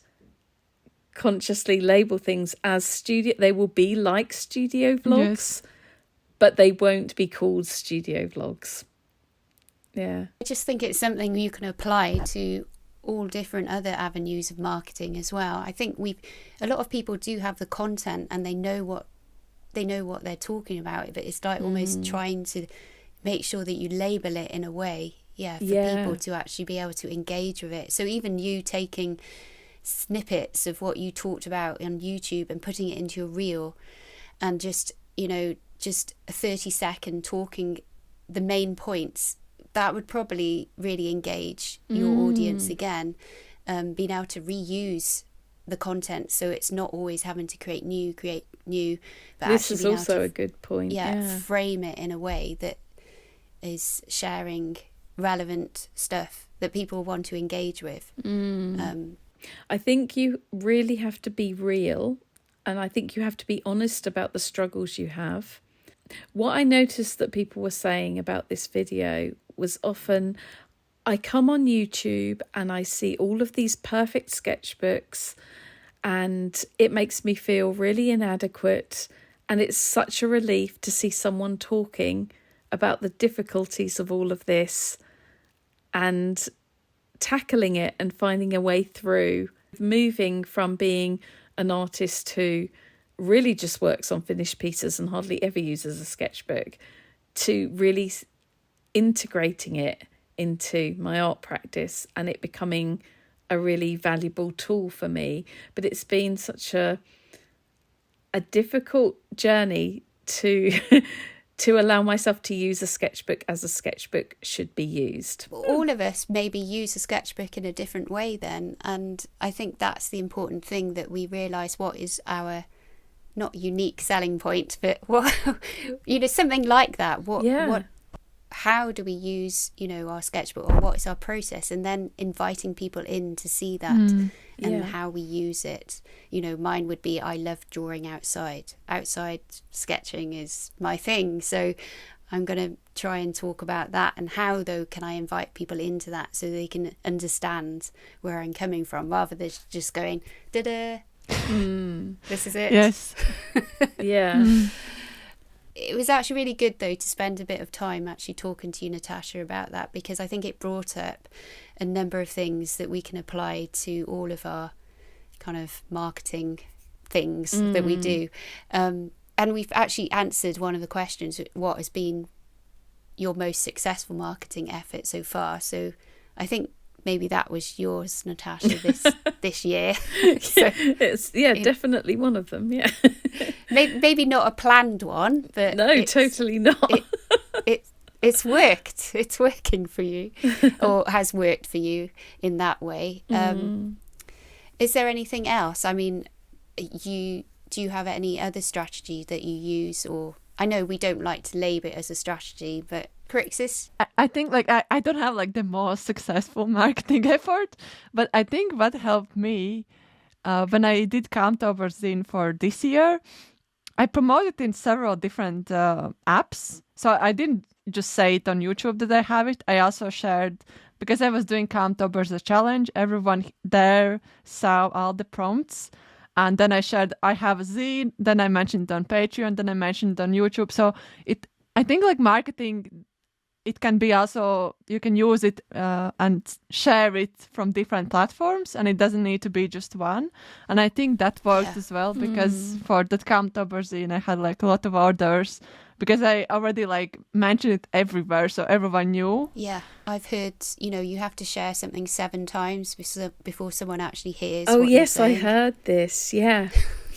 [SPEAKER 2] consciously label things as studio. They will be like studio vlogs, but they won't be called studio vlogs. Yeah.
[SPEAKER 1] I just think it's something you can apply to all different other avenues of marketing as well. I think a lot of people do have the content and they know what they're talking about, but it's like almost trying to make sure that you label it in a way for people to actually be able to engage with it. So even you taking snippets of what you talked about on YouTube and putting it into a reel, and just, you know, just a 30-second talking the main points, that would probably really engage your audience again. Being able to reuse the content, so it's not always having to create new, but
[SPEAKER 2] this
[SPEAKER 1] actually
[SPEAKER 2] is also a good point.
[SPEAKER 1] Frame it in a way that is sharing relevant stuff that people want to engage with.
[SPEAKER 2] I think you really have to be real, and I think you have to be honest about the struggles you have. What I noticed that people were saying about this video was often, I come on YouTube and I see all of these perfect sketchbooks and it makes me feel really inadequate, and it's such a relief to see someone talking about the difficulties of all of this and tackling it and finding a way through, moving from being an artist who really just works on finished pieces and hardly ever uses a sketchbook to really integrating it into my art practice and it becoming a really valuable tool for me. But it's been such a difficult journey to to allow myself to use a sketchbook as a sketchbook should be used.
[SPEAKER 1] All of us maybe use a sketchbook in a different way then, and I think that's the important thing, that we realise what is our not unique selling point, but what something like that. How do we use our sketchbook, or what is our process, and then inviting people in to see that and how we use it. Mine would be, I love drawing outside sketching is my thing, so I'm going to try and talk about that, and how though can I invite people into that so they can understand where I'm coming from, rather than just going da-da, this is it.
[SPEAKER 3] Yes.
[SPEAKER 2] Yeah.
[SPEAKER 1] It was actually really good though to spend a bit of time actually talking to you, Natasha, about that, because I think it brought up a number of things that we can apply to all of our kind of marketing things that we do. And we've actually answered one of the questions, what has been your most successful marketing effort so far? So I think maybe that was yours, Natasha, this year. So,
[SPEAKER 2] it's definitely one of them. Yeah.
[SPEAKER 1] Maybe not a planned one, but
[SPEAKER 2] no, totally not.
[SPEAKER 1] It's worked. It's working for you, or has worked for you in that way. Is there anything else? I mean, do you have any other strategy that you use? Or I know we don't like to label it as a strategy, but Crixus?
[SPEAKER 3] I think I don't have the most successful marketing effort, but I think what helped me when I did Countdover Zine for this year, I promoted in several different apps. So I didn't just say it on YouTube that I have it. I also shared, because I was doing Countdover as a challenge, everyone there saw all the prompts. And then I shared, I have a zine, then I mentioned it on Patreon, then I mentioned it on YouTube. So I think marketing, it can be also, you can use it and share it from different platforms, and it doesn't need to be just one. And I think that worked as well, because for that Countdover Zine, I had a lot of orders, because I already mentioned it everywhere, so everyone knew.
[SPEAKER 1] Yeah, I've heard, you have to share something 7 times before someone actually hears.
[SPEAKER 2] Oh,
[SPEAKER 1] what
[SPEAKER 2] yes,
[SPEAKER 1] you're
[SPEAKER 2] I
[SPEAKER 1] saying.
[SPEAKER 2] heard this. Yeah.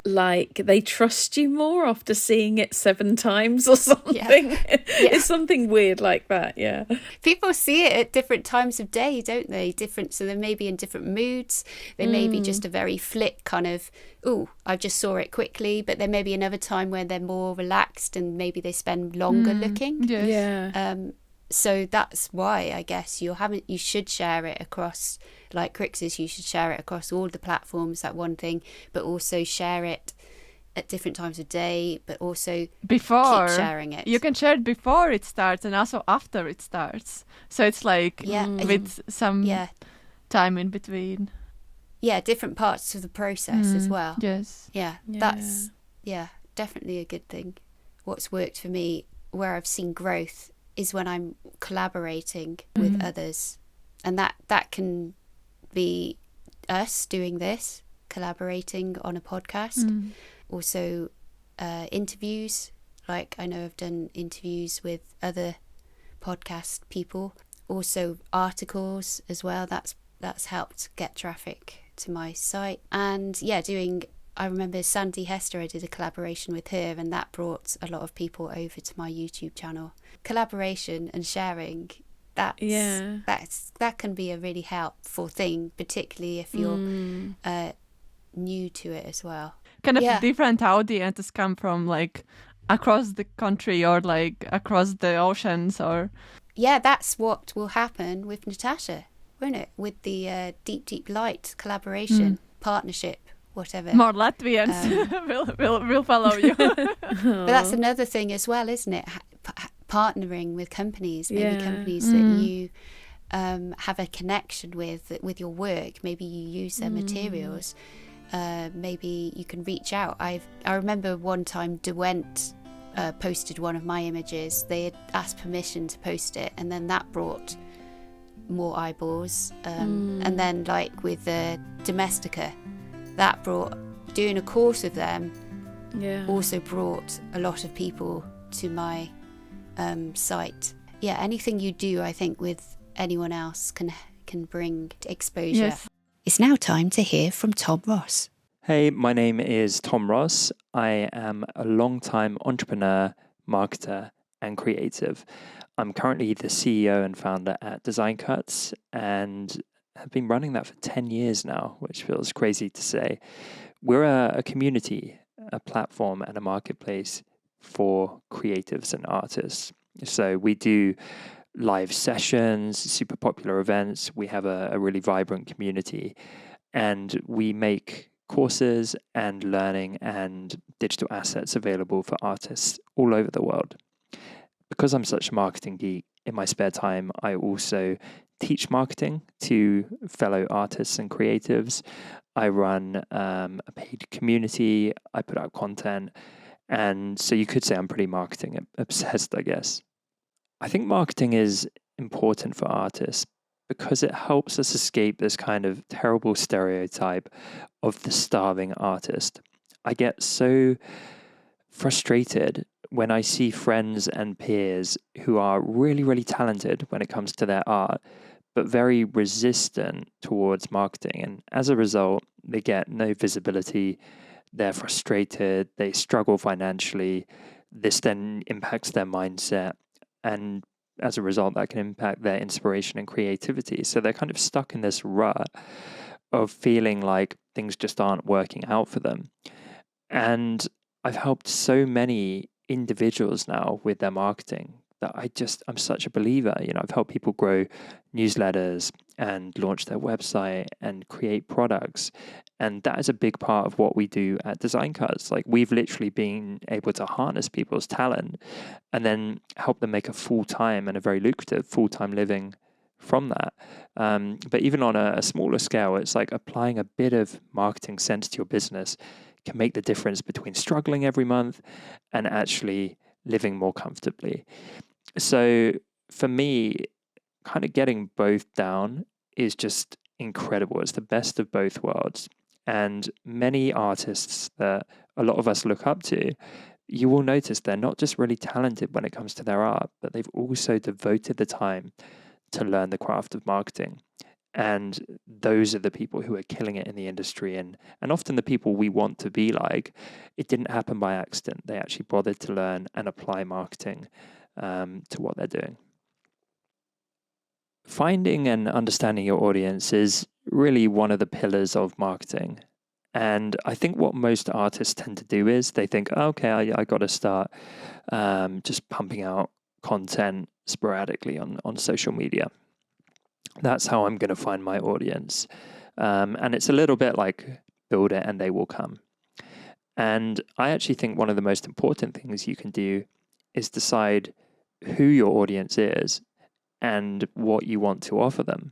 [SPEAKER 2] They trust you more after seeing it 7 times or something.
[SPEAKER 1] Yeah.
[SPEAKER 2] It's something weird like that. Yeah.
[SPEAKER 1] People see it at different times of day, don't they? So they may be in different moods. They may be just a very flick kind of, I just saw it quickly. But there may be another time where they're more relaxed and maybe they spend longer looking.
[SPEAKER 3] Yes.
[SPEAKER 2] Yeah.
[SPEAKER 1] So that's why I guess you should share it across, like Crixus, you should share it across all the platforms, that one thing, but also share it at different times of day, but also
[SPEAKER 3] before
[SPEAKER 1] keep sharing it.
[SPEAKER 3] You can share it before it starts and also after it starts. So it's with some time in between.
[SPEAKER 1] Yeah, different parts of the process as well.
[SPEAKER 3] Yes.
[SPEAKER 1] Yeah, that's definitely a good thing. What's worked for me, where I've seen growth, is when I'm collaborating with others, and that can be us doing this, collaborating on a podcast. Also interviews, I know I've done interviews with other podcast people. Also articles as well, that's helped get traffic to my site. And I remember Sandy Hester, I did a collaboration with her, and that brought a lot of people over to my YouTube channel. Collaboration and sharing, that can be a really helpful thing, particularly if you're new to it as well.
[SPEAKER 3] Kind of different audiences come from across the country or across the oceans, or
[SPEAKER 1] that's what will happen with Natasha, won't it? With the Deep Light collaboration partnership, whatever.
[SPEAKER 3] More Latvians will follow you.
[SPEAKER 1] But that's another thing as well, isn't it? Partnering with companies, maybe companies that you have a connection with your work. Maybe you use their materials. Maybe you can reach out. I remember one time DeWent posted one of my images. They had asked permission to post it, and then that brought more eyeballs. And then with Domestica, that brought, doing a course of them also brought a lot of people to my site. Anything you do, I think, with anyone else can bring exposure.
[SPEAKER 3] Yes.
[SPEAKER 1] It's now time to hear from Tom Ross.
[SPEAKER 4] Hey, my name is Tom Ross. I am a long-time entrepreneur, marketer, and creative. I'm currently the CEO and founder at Design Cuts and have been running that for 10 years now, which feels crazy to say. We're a community, a platform, and a marketplace for creatives and artists. So we do live sessions, super popular events. We have a really vibrant community, and we make courses and learning and digital assets available for artists all over the world. Because I'm such a marketing geek, in my spare time, I also teach marketing to fellow artists and creatives. I run a paid community, I put out content, and so you could say I'm pretty marketing obsessed, I guess. I think marketing is important for artists because it helps us escape this kind of terrible stereotype of the starving artist. I get so frustrated when I see friends and peers who are really, really talented when it comes to their art, but very resistant towards marketing. And as a result, they get no visibility, they're frustrated, they struggle financially. This then impacts their mindset. And as a result, that can impact their inspiration and creativity. So they're kind of stuck in this rut of feeling like things just aren't working out for them. And I've helped so many individuals now with their marketing that I'm such a believer. I've helped people grow newsletters and launch their website and create products. And that is a big part of what we do at Design Cuts. Like, we've literally been able to harness people's talent and then help them make a full-time and a very lucrative full-time living from that. But even on a smaller scale, it's like applying a bit of marketing sense to your business can make the difference between struggling every month and actually living more comfortably. So for me, kind of getting both down is just incredible. It's the best of both worlds. And many artists that a lot of us look up to, you will notice they're not just really talented when it comes to their art, but they've also devoted the time to learn the craft of marketing. And those are the people who are killing it in the industry, and often the people we want to be like. It didn't happen by accident. They actually bothered to learn and apply marketing to what they're doing. Finding and understanding your audience is really one of the pillars of marketing. And I think what most artists tend to do is they think, okay, I got to start just pumping out content sporadically on social media. That's how I'm going to find my audience. And it's a little bit like build it and they will come. And I actually think one of the most important things you can do is decide who your audience is and what you want to offer them.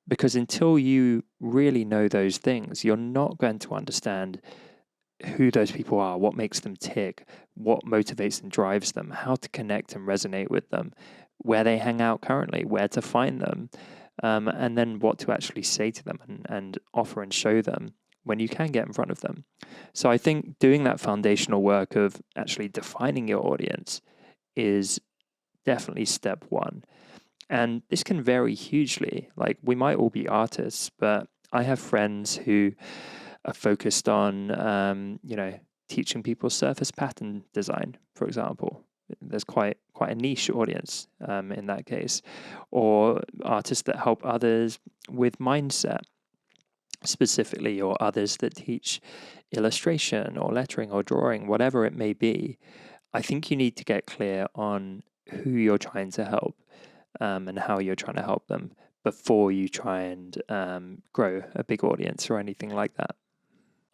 [SPEAKER 4] Because until you really know those things, you're not going to understand who those people are, what makes them tick, what motivates and drives them, how to connect and resonate with them, where they hang out currently, where to find them, and then what to actually say to them and offer and show them when you can get in front of them. So I think doing that foundational work of actually defining your audience is definitely step one. And this can vary hugely. Like, we might all be artists, but I have friends who are focused on, teaching people surface pattern design, for example. There's quite a niche audience in that case. Or artists that help others with mindset specifically, or others that teach illustration or lettering or drawing, whatever it may be. I think you need to get clear on who you're trying to help and how you're trying to help them before you try and grow a big audience or anything like that.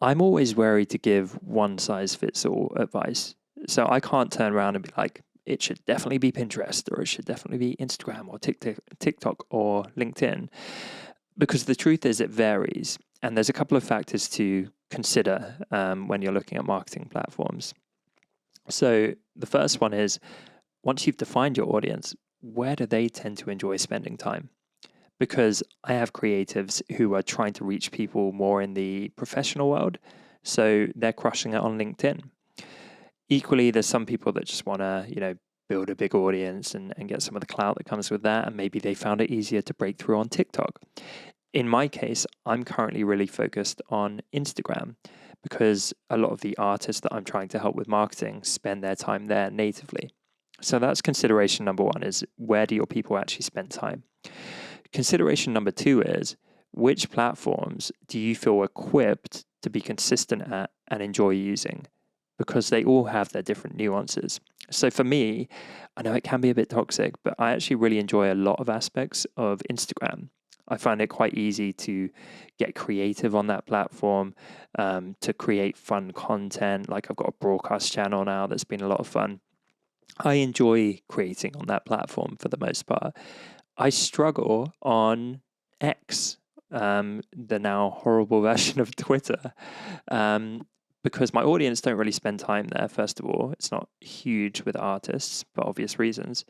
[SPEAKER 4] I'm always wary to give one size fits all advice. So I can't turn around and be like, it should definitely be Pinterest, or it should definitely be Instagram or TikTok or LinkedIn. Because the truth is it varies. And there's a couple of factors to consider when you're looking at marketing platforms. So the first one is, once you've defined your audience, where do they tend to enjoy spending time? Because I have creatives who are trying to reach people more in the professional world, so they're crushing it on LinkedIn. Equally, there's some people that just want to, build a big audience and get some of the clout that comes with that, and maybe they found it easier to break through on TikTok. In my case, I'm currently really focused on Instagram because a lot of the artists that I'm trying to help with marketing spend their time there natively. So that's consideration number one, is where do your people actually spend time? Consideration number two is, which platforms do you feel equipped to be consistent at and enjoy using? Because they all have their different nuances. So for me, I know it can be a bit toxic, but I actually really enjoy a lot of aspects of Instagram. I find it quite easy to get creative on that platform, to create fun content. Like I've got a broadcast channel now that's been a lot of fun. I enjoy creating on that platform for the most part. I struggle on X, the now horrible version of Twitter, because my audience don't really spend time there, first of all. It's not huge with artists for obvious reasons.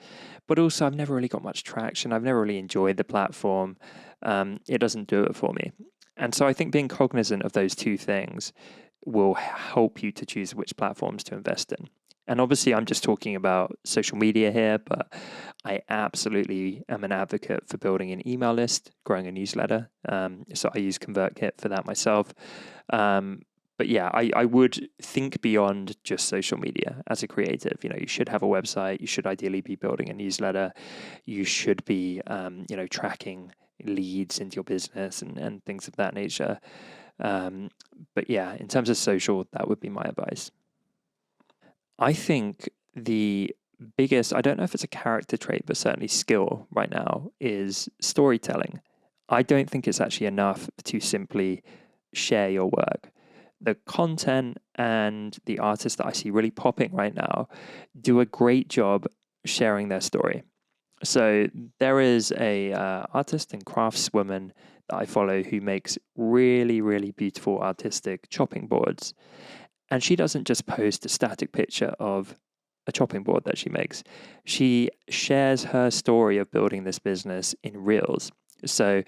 [SPEAKER 4] But also, I've never really got much traction. I've never really enjoyed the platform. It doesn't do it for me. And so I think being cognizant of those two things will help you to choose which platforms to invest in. And obviously, I'm just talking about social media here, but I absolutely am an advocate for building an email list, growing a newsletter. So I use ConvertKit for that myself. But yeah, I would think beyond just social media as a creative. You should have a website. You should ideally be building a newsletter. You should be, tracking leads into your business and things of that nature. But yeah, in terms of social, that would be my advice. I think the biggest, I don't know if it's a character trait, but certainly skill right now, is storytelling. I don't think it's actually enough to simply share your work. The content and the artists that I see really popping right now do a great job sharing their story. So there is a artist and craftswoman that I follow who makes really, really beautiful artistic chopping boards. And she doesn't just post a static picture of a chopping board that she makes. She shares her story of building this business in reels. So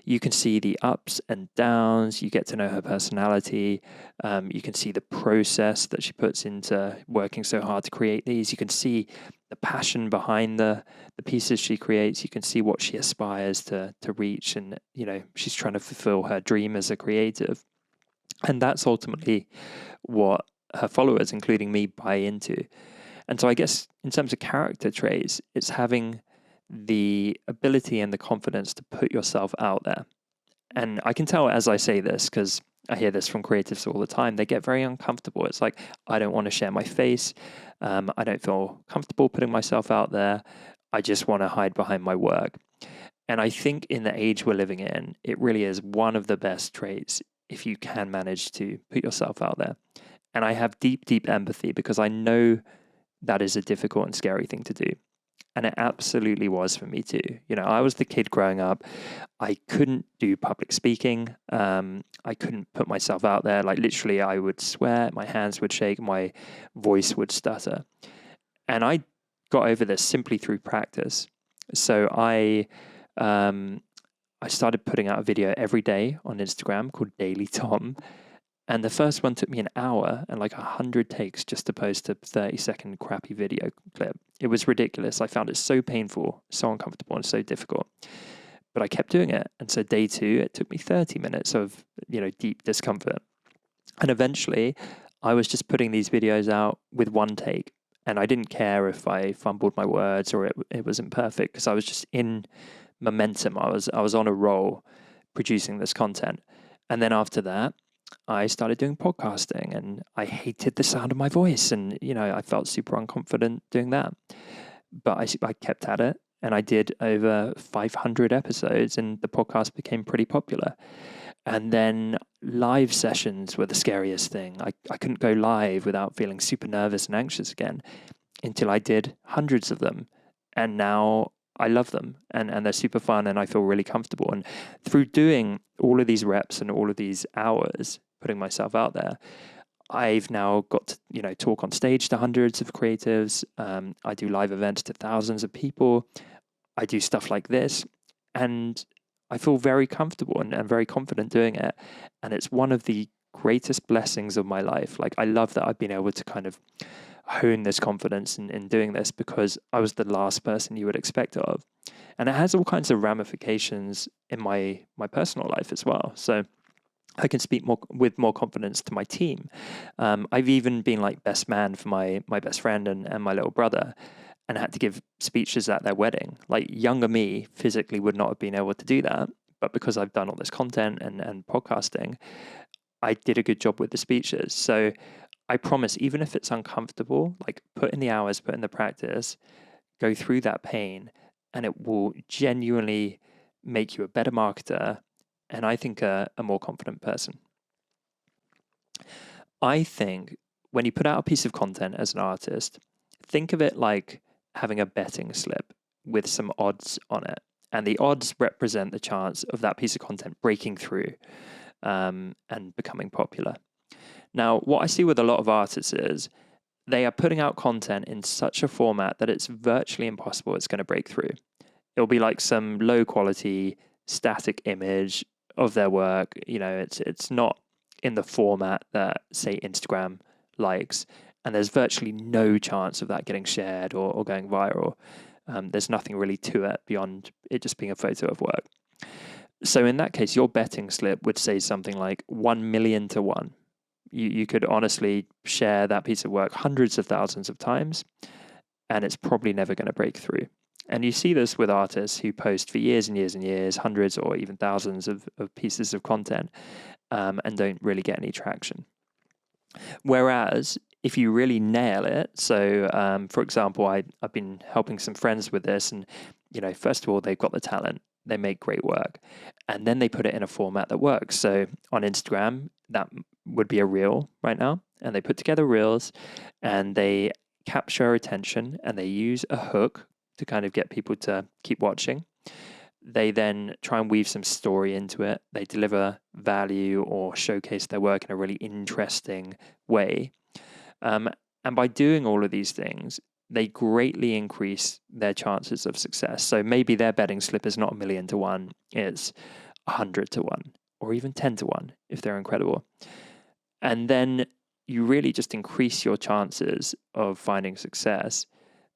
[SPEAKER 4] you can see the ups and downs. You get to know her personality. You can see the process that she puts into working so hard to create these. You can see the passion behind the pieces she creates. You can see what she aspires to reach. And, she's trying to fulfill her dream as a creative. And that's ultimately what her followers, including me, buy into. And so I guess in terms of character traits, it's having the ability and the confidence to put yourself out there. And I can tell as I say this, because I hear this from creatives all the time, they get very uncomfortable. It's like, I don't want to share my face. I don't feel comfortable putting myself out there. I just want to hide behind my work. And I think in the age we're living in, it really is one of the best traits if you can manage to put yourself out there. And I have deep, deep empathy because I know that is a difficult and scary thing to do. And it absolutely was for me too. I was the kid growing up. I couldn't do public speaking. I couldn't put myself out there. Like literally, I would swear, my hands would shake, my voice would stutter. And I got over this simply through practice. So I started putting out a video every day on Instagram called Daily Tom. And the first one took me an hour and like 100 takes just to post a 30-second crappy video clip. It was ridiculous. I found it so painful, so uncomfortable, and so difficult. But I kept doing it. And so day 2, it took me 30 minutes of, deep discomfort. And eventually, I was just putting these videos out with one take. And I didn't care if I fumbled my words or it wasn't perfect because I was just in momentum. I was on a roll producing this content. And then after that, I started doing podcasting and I hated the sound of my voice. And, I felt super unconfident doing that. But I kept at it and I did over 500 episodes and the podcast became pretty popular. And then live sessions were the scariest thing. I couldn't go live without feeling super nervous and anxious again until I did hundreds of them. And now I love them and they're super fun and I feel really comfortable. And through doing all of these reps and all of these hours, putting myself out there, I've now got to, talk on stage to hundreds of creatives. I do live events to thousands of people. I do stuff like this and I feel very comfortable and very confident doing it. And it's one of the greatest blessings of my life. Like I love that I've been able to kind of hone this confidence in doing this because I was the last person you would expect it of. And it has all kinds of ramifications in my personal life as well. So I can speak with more confidence to my team. I've even been like best man for my best friend and my little brother. and had to give speeches at their wedding. Like younger me physically would not have been able to do that. But because I've done all this content and podcasting, I did a good job with the speeches. So I promise, even if it's uncomfortable, like put in the hours, put in the practice, go through that pain, and it will genuinely make you a better marketer and I think a more confident person. I think when you put out a piece of content as an artist, think of it like having a betting slip with some odds on it. And the odds represent the chance of that piece of content breaking through and becoming popular. Now, what I see with a lot of artists is they are putting out content in such a format that it's virtually impossible it's going to break through. It'll be like some low quality static image of their work. You know, it's not in the format that, say, Instagram likes, and there's virtually no chance of that getting shared or going viral. There's nothing really to it beyond it just being a photo of work. So in that case, your betting slip would say something like 1 million to 1. You could honestly share that piece of work hundreds of thousands of times, and it's probably never going to break through. And you see this with artists who post for years and years and years, hundreds or even thousands of pieces of content, and don't really get any traction. Whereas if you really nail it, so for example, I've been helping some friends with this, and first of all, they've got the talent, they make great work, and then they put it in a format that works. So on Instagram, that would be a reel right now, and they put together reels, and they capture attention, and they use a hook to kind of get people to keep watching. They then try and weave some story into it. They deliver value or showcase their work in a really interesting way. And by doing all of these things, they greatly increase their chances of success. So maybe their betting slip is not 1 million to 1, it's 100 to 1, or even 10 to 1 if they're incredible. And then you really just increase your chances of finding success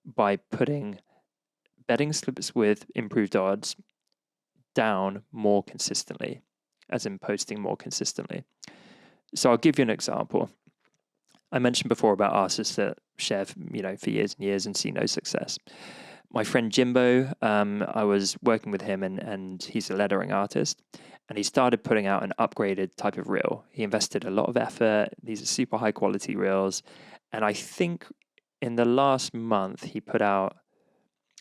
[SPEAKER 4] by putting betting slips with improved odds down more consistently, as in posting more consistently. So I'll give you an example. I mentioned before about artists that share, for years and years and see no success. My friend Jimbo, I was working with him, and he's a lettering artist, and he started putting out an upgraded type of reel. He invested a lot of effort. These are super high quality reels. And I think in the last month, he put out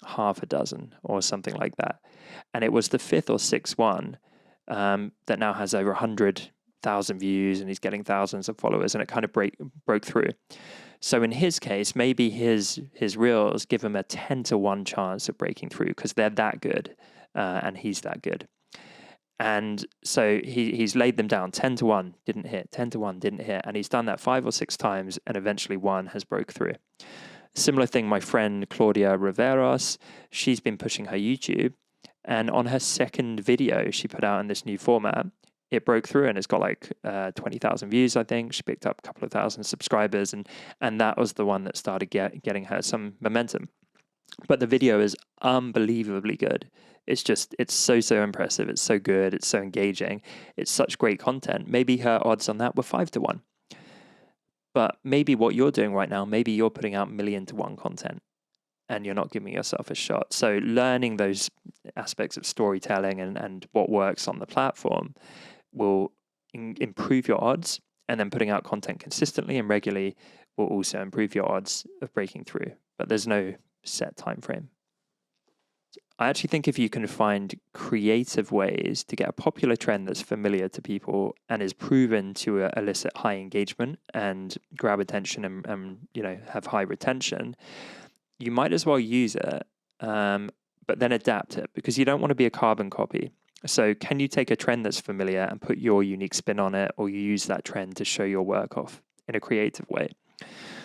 [SPEAKER 4] half a dozen or something like that. And it was the 5th or 6th one that now has over 100,000 views, and he's getting thousands of followers, and it kind of broke through. So in his case, maybe his reels give him a 10 to 1 chance of breaking through because they're that good, and he's that good. And so he's laid them down. 10 to 1 didn't hit, 10 to 1 didn't hit, and he's done that 5 or 6 times, and eventually one has broke through. Similar thing, my friend Claudia Riveros, she's been pushing her YouTube, and on her second video she put out in this new format, it broke through, and it's got like 20,000 views, I think. She picked up a couple of thousand subscribers, and that was the one that started getting her some momentum. But the video is unbelievably good. It's so impressive. It's so good. It's so engaging. It's such great content. Maybe her odds on that were 5 to 1. But maybe what you're doing right now, maybe you're putting out 1 million to 1 content, and you're not giving yourself a shot. So learning those aspects of storytelling and what works on the platform will improve your odds, and then putting out content consistently and regularly will also improve your odds of breaking through. But there's no set time frame. I actually think if you can find creative ways to get a popular trend that's familiar to people and is proven to elicit high engagement and grab attention and have high retention, you might as well use it, but then adapt it, because you don't want to be a carbon copy. So can you take a trend that's familiar and put your unique spin on it, or you use that trend to show your work off in a creative way?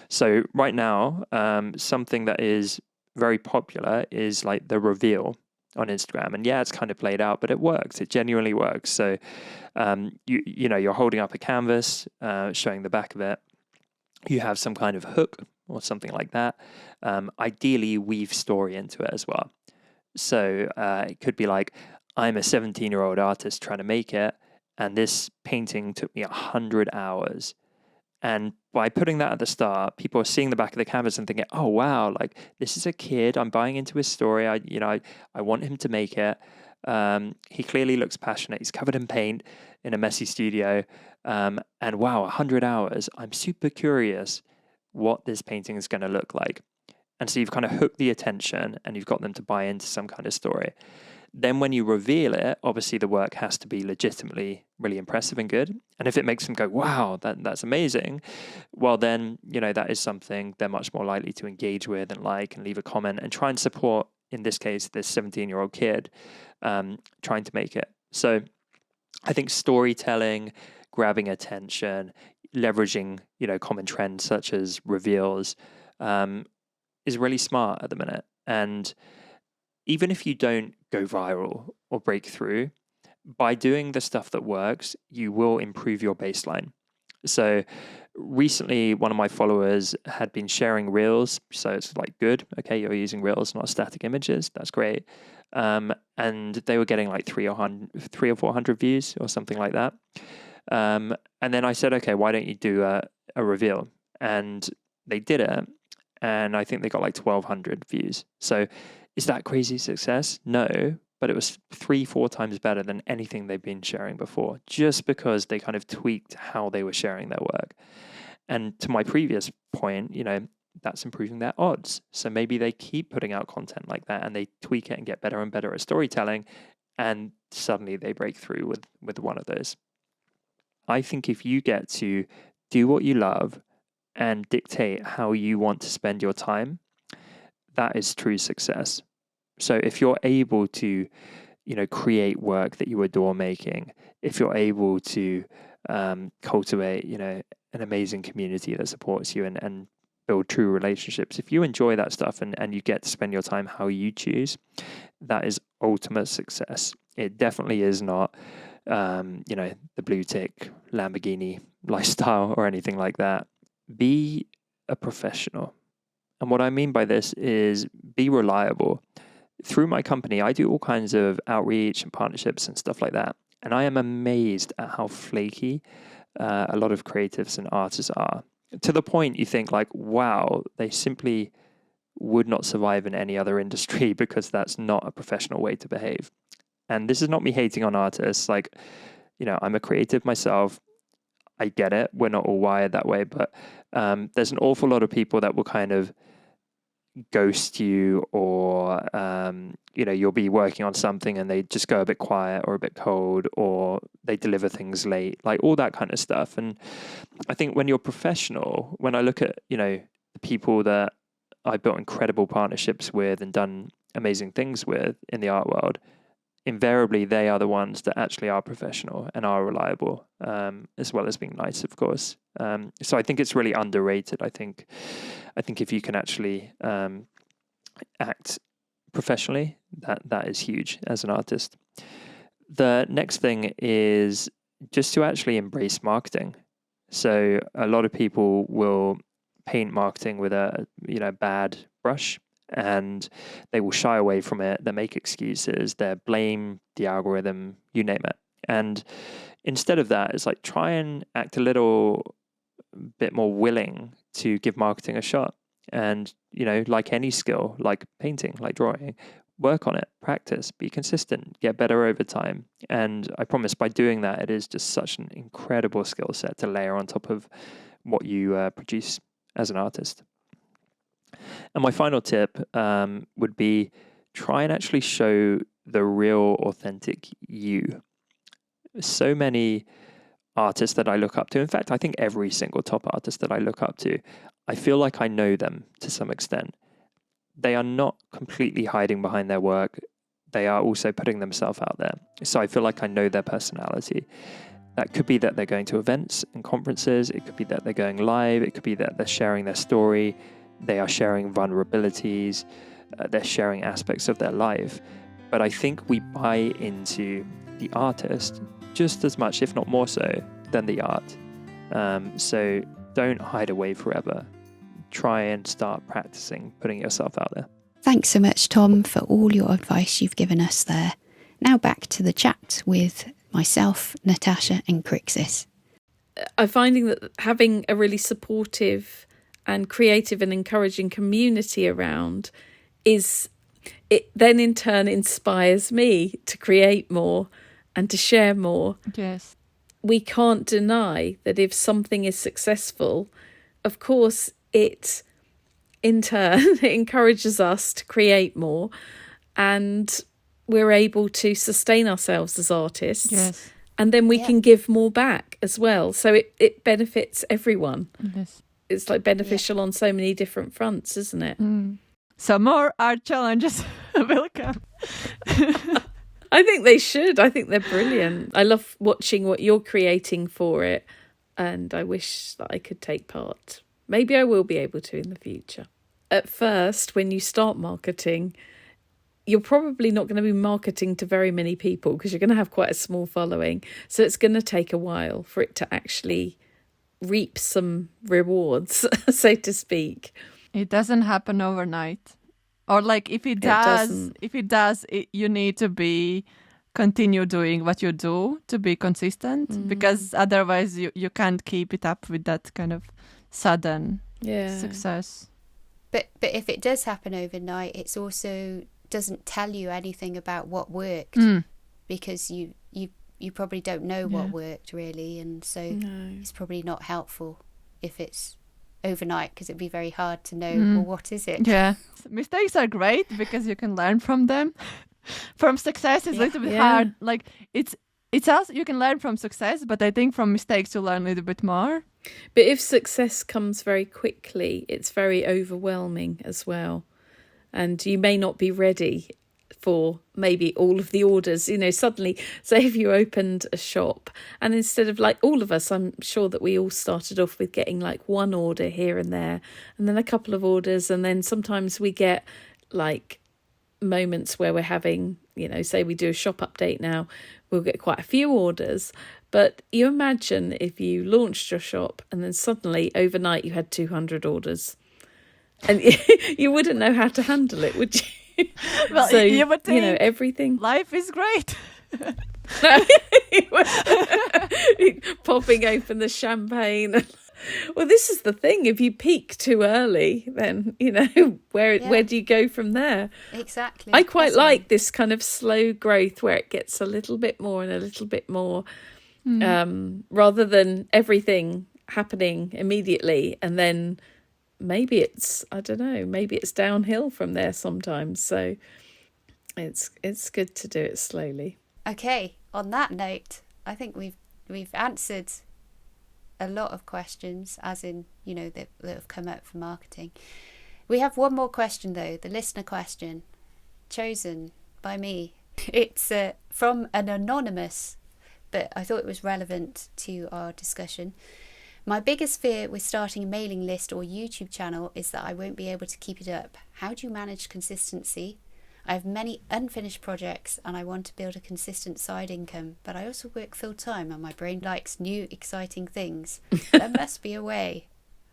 [SPEAKER 4] So right now, something that is very popular is like the reveal on Instagram. And yeah, it's kind of played out, but it works. It genuinely works. So, you're holding up a canvas, showing the back of it. You have some kind of hook or something like that. Ideally, weave story into it as well. So it could be like, I'm a 17-year-old artist trying to make it, and this painting took me 100 hours. And by putting that at the start, people are seeing the back of the canvas and thinking, oh, wow, like this is a kid. I'm buying into his story. I want him to make it. He clearly looks passionate. He's covered in paint in a messy studio. And wow, 100 hours. I'm super curious what this painting is going to look like. And so you've kind of hooked the attention and you've got them to buy into some kind of story. Then when you reveal it, obviously the work has to be legitimately really impressive and good. And if it makes them go, wow, that's amazing, well then, that is something they're much more likely to engage with and like and leave a comment and try and support, in this case, this 17-year-old kid trying to make it. So I think storytelling, grabbing attention, leveraging, common trends such as reveals is really smart at the minute. And even if you don't go viral or break through, by doing the stuff that works, you will improve your baseline. So recently, one of my followers had been sharing reels. So it's like, good. Okay, you're using reels, not static images. That's great. And they were getting like 300 or 400 views or something like that. And then I said, okay, why don't you do a reveal? And they did it. And I think they got like 1,200 views. So is that crazy success? No, but it was 3-4 times better than anything they've been sharing before, just because they kind of tweaked how they were sharing their work. And to my previous point, that's improving their odds. So maybe they keep putting out content like that and they tweak it and get better and better at storytelling. And suddenly they break through with one of those. I think if you get to do what you love and dictate how you want to spend your time, that is true success. So if you're able to, create work that you adore making, if you're able to cultivate, an amazing community that supports you and build true relationships, if you enjoy that stuff and you get to spend your time how you choose, that is ultimate success. It definitely is not, the blue tick Lamborghini lifestyle or anything like that. Be a professional. And what I mean by this is be reliable. Through my company, I do all kinds of outreach and partnerships and stuff like that. And I am amazed at how flaky a lot of creatives and artists are. To the point you think like, wow, they simply would not survive in any other industry because that's not a professional way to behave. And this is not me hating on artists. Like, I'm a creative myself. I get it. We're not all wired that way, but there's an awful lot of people that will kind of ghost you, or you'll be working on something and they just go a bit quiet or a bit cold, or they deliver things late, like all that kind of stuff. And I think when you're professional, when I look at the people that I built incredible partnerships with and done amazing things with in the art world, invariably they are the ones that actually are professional and are reliable, as well as being nice, of course. So I think it's really underrated. I think if you can actually act professionally, that is huge as an artist. The next thing is just to actually embrace marketing. So a lot of people will paint marketing with a bad brush, and they will shy away from it. They make excuses. They blame the algorithm, you name it. And instead of that, it's like try and act a little bit more willing to give marketing a shot. And, like any skill, like painting, like drawing, work on it, practice, be consistent, get better over time. And I promise by doing that, it is just such an incredible skill set to layer on top of what you produce as an artist. And my final tip would be try and actually show the real, authentic you. So many artists that I look up to, in fact, I think every single top artist that I look up to, I feel like I know them to some extent. They are not completely hiding behind their work. They are also putting themselves out there. So I feel like I know their personality. That could be that they're going to events and conferences. It could be that they're going live. It could be that they're sharing their story. They are sharing vulnerabilities. They're sharing aspects of their life. But I think we buy into the artist just as much, if not more so, than the art. So don't hide away forever. Try and start practicing putting yourself out there.
[SPEAKER 1] Thanks so much, Tom, for all your advice you've given us there. Now back to the chat with myself, Natasha and Crixus.
[SPEAKER 2] I'm finding that having a really supportive and creative and encouraging community around it then in turn inspires me to create more and to share more.
[SPEAKER 3] Yes.
[SPEAKER 2] We can't deny that if something is successful, of course, it in turn encourages us to create more, and we're able to sustain ourselves as artists.
[SPEAKER 3] Yes.
[SPEAKER 2] And then we can give more back as well. So it benefits everyone.
[SPEAKER 3] Yes.
[SPEAKER 2] It's like beneficial on so many different fronts, isn't it?
[SPEAKER 3] So more art challenges will come.
[SPEAKER 2] I think they should. I think they're brilliant. I love watching what you're creating for it, and I wish that I could take part. Maybe I will be able to in the future. At first, when you start marketing, you're probably not going to be marketing to very many people because you're going to have quite a small following. So it's going to take a while for it to actually reap some rewards, so to speak.
[SPEAKER 3] It doesn't happen overnight. Or like if it does, you need to continue doing what you do to be consistent, because otherwise you can't keep it up with that kind of sudden success.
[SPEAKER 1] But if it does happen overnight, it's also doesn't tell you anything about what worked, because you probably don't know what worked really, and so it's probably not helpful if it's overnight, because it'd be very hard to know, well, what is it?
[SPEAKER 3] Yeah. Mistakes are great because you can learn from them. From success is a little bit hard. Like it's also, you can learn from success, but I think from mistakes you learn a little bit more.
[SPEAKER 2] But if success comes very quickly, it's very overwhelming as well. And you may not be ready for maybe all of the orders, suddenly, say if you opened a shop and instead of like all of us, I'm sure that we all started off with getting like one order here and there and then a couple of orders. And then sometimes we get like moments where we're having, say we do a shop update now, we'll get quite a few orders. But you imagine if you launched your shop and then suddenly overnight you had 200 orders and you wouldn't know how to handle it, would you?
[SPEAKER 3] Well,
[SPEAKER 2] so,
[SPEAKER 3] you would think
[SPEAKER 2] everything.
[SPEAKER 3] Life is great.
[SPEAKER 2] Popping open the champagne. Well, this is the thing. If you peak too early, then, where do you go from there?
[SPEAKER 1] Exactly.
[SPEAKER 2] I quite like this kind of slow growth where it gets a little bit more and a little bit more, rather than everything happening immediately and then maybe it's downhill from there sometimes. So it's good to do it slowly.
[SPEAKER 1] Okay, on that note, I think we've answered a lot of questions, as in, that have come up for marketing. We have one more question though, the listener question, chosen by me. It's from an anonymous, but I thought it was relevant to our discussion. My biggest fear with starting a mailing list or YouTube channel is that I won't be able to keep it up. How do you manage consistency? I have many unfinished projects and I want to build a consistent side income, but I also work full time and my brain likes new, exciting things. There must be a way.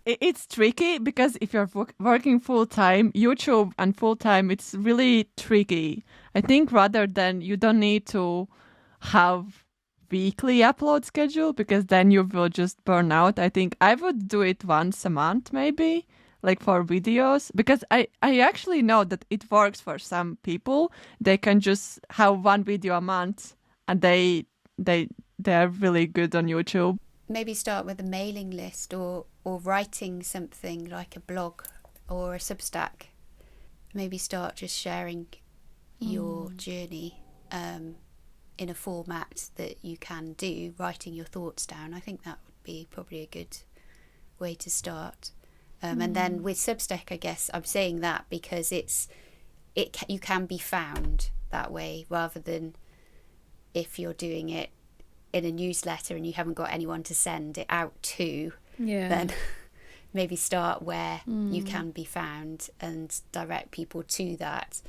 [SPEAKER 3] It's tricky because if you're working full time, YouTube and full time, it's really tricky. I think rather than you don't need to have weekly upload schedule because then you will just burn out. I think I would do it once a month maybe, like for videos, because I actually know that it works for some people. They can just have one video a month and they're really good on YouTube.
[SPEAKER 1] Maybe start with a mailing list or writing something like a blog or a Substack. Maybe start just sharing your journey in a format that you can do, writing your thoughts down. I think that would be probably a good way to start. And then with Substack, I guess I'm saying that because you can be found that way, rather than if you're doing it in a newsletter and you haven't got anyone to send it out to, then maybe start where you can be found and direct people to that.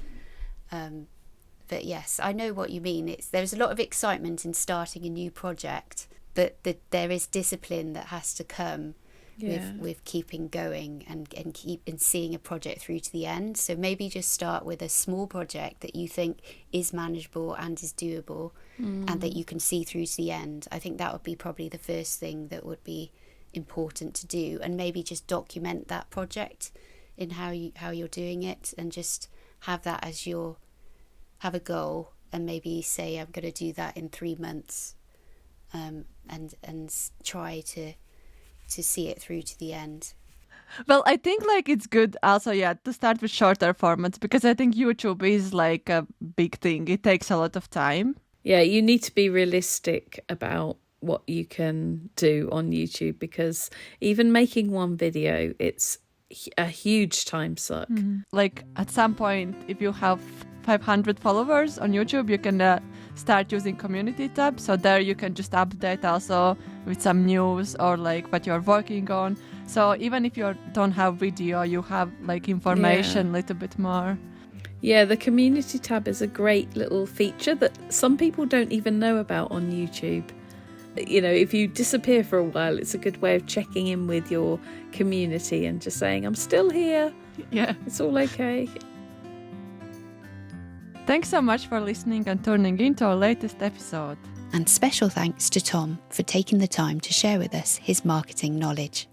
[SPEAKER 1] But yes, I know what you mean. There's a lot of excitement in starting a new project, but there is discipline that has to come with keeping going and seeing a project through to the end. So maybe just start with a small project that you think is manageable and is doable, and that you can see through to the end. I think that would be probably the first thing that would be important to do, and maybe just document that project in how you're doing it, and just have that as have a goal, and maybe say I'm going to do that in 3 months, and try to see it through to the end.
[SPEAKER 3] Well, I think like it's good also, to start with shorter formats, because I think YouTube is like a big thing. It takes a lot of time.
[SPEAKER 2] Yeah, you need to be realistic about what you can do on YouTube, because even making one video, it's a huge time suck.
[SPEAKER 3] Like at some point, if you have 500 followers on YouTube, you can start using community tab. So there you can just update also with some news or like what you're working on. So even if you don't have video, you have like information a little bit more.
[SPEAKER 2] Yeah, the community tab is a great little feature that some people don't even know about on YouTube. You know, if you disappear for a while, it's a good way of checking in with your community and just saying, I'm still here.
[SPEAKER 3] Yeah.
[SPEAKER 2] It's all okay.
[SPEAKER 3] Thanks so much for listening and tuning into our latest episode.
[SPEAKER 1] And special thanks to Tom for taking the time to share with us his marketing knowledge.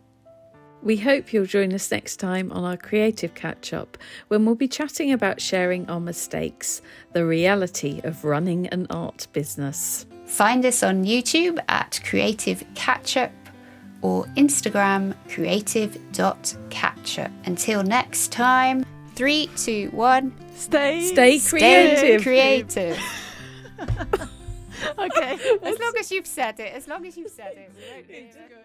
[SPEAKER 2] We hope you'll join us next time on our creative catch-up, when we'll be chatting about sharing our mistakes, the reality of running an art business.
[SPEAKER 1] Find us on YouTube at Creative Catchup or Instagram creative.catchup. Until next time, 3, 2, 1.
[SPEAKER 3] Stay
[SPEAKER 2] creative.
[SPEAKER 1] Creative.
[SPEAKER 3] Okay.
[SPEAKER 1] As long as you've said it. We don't need to-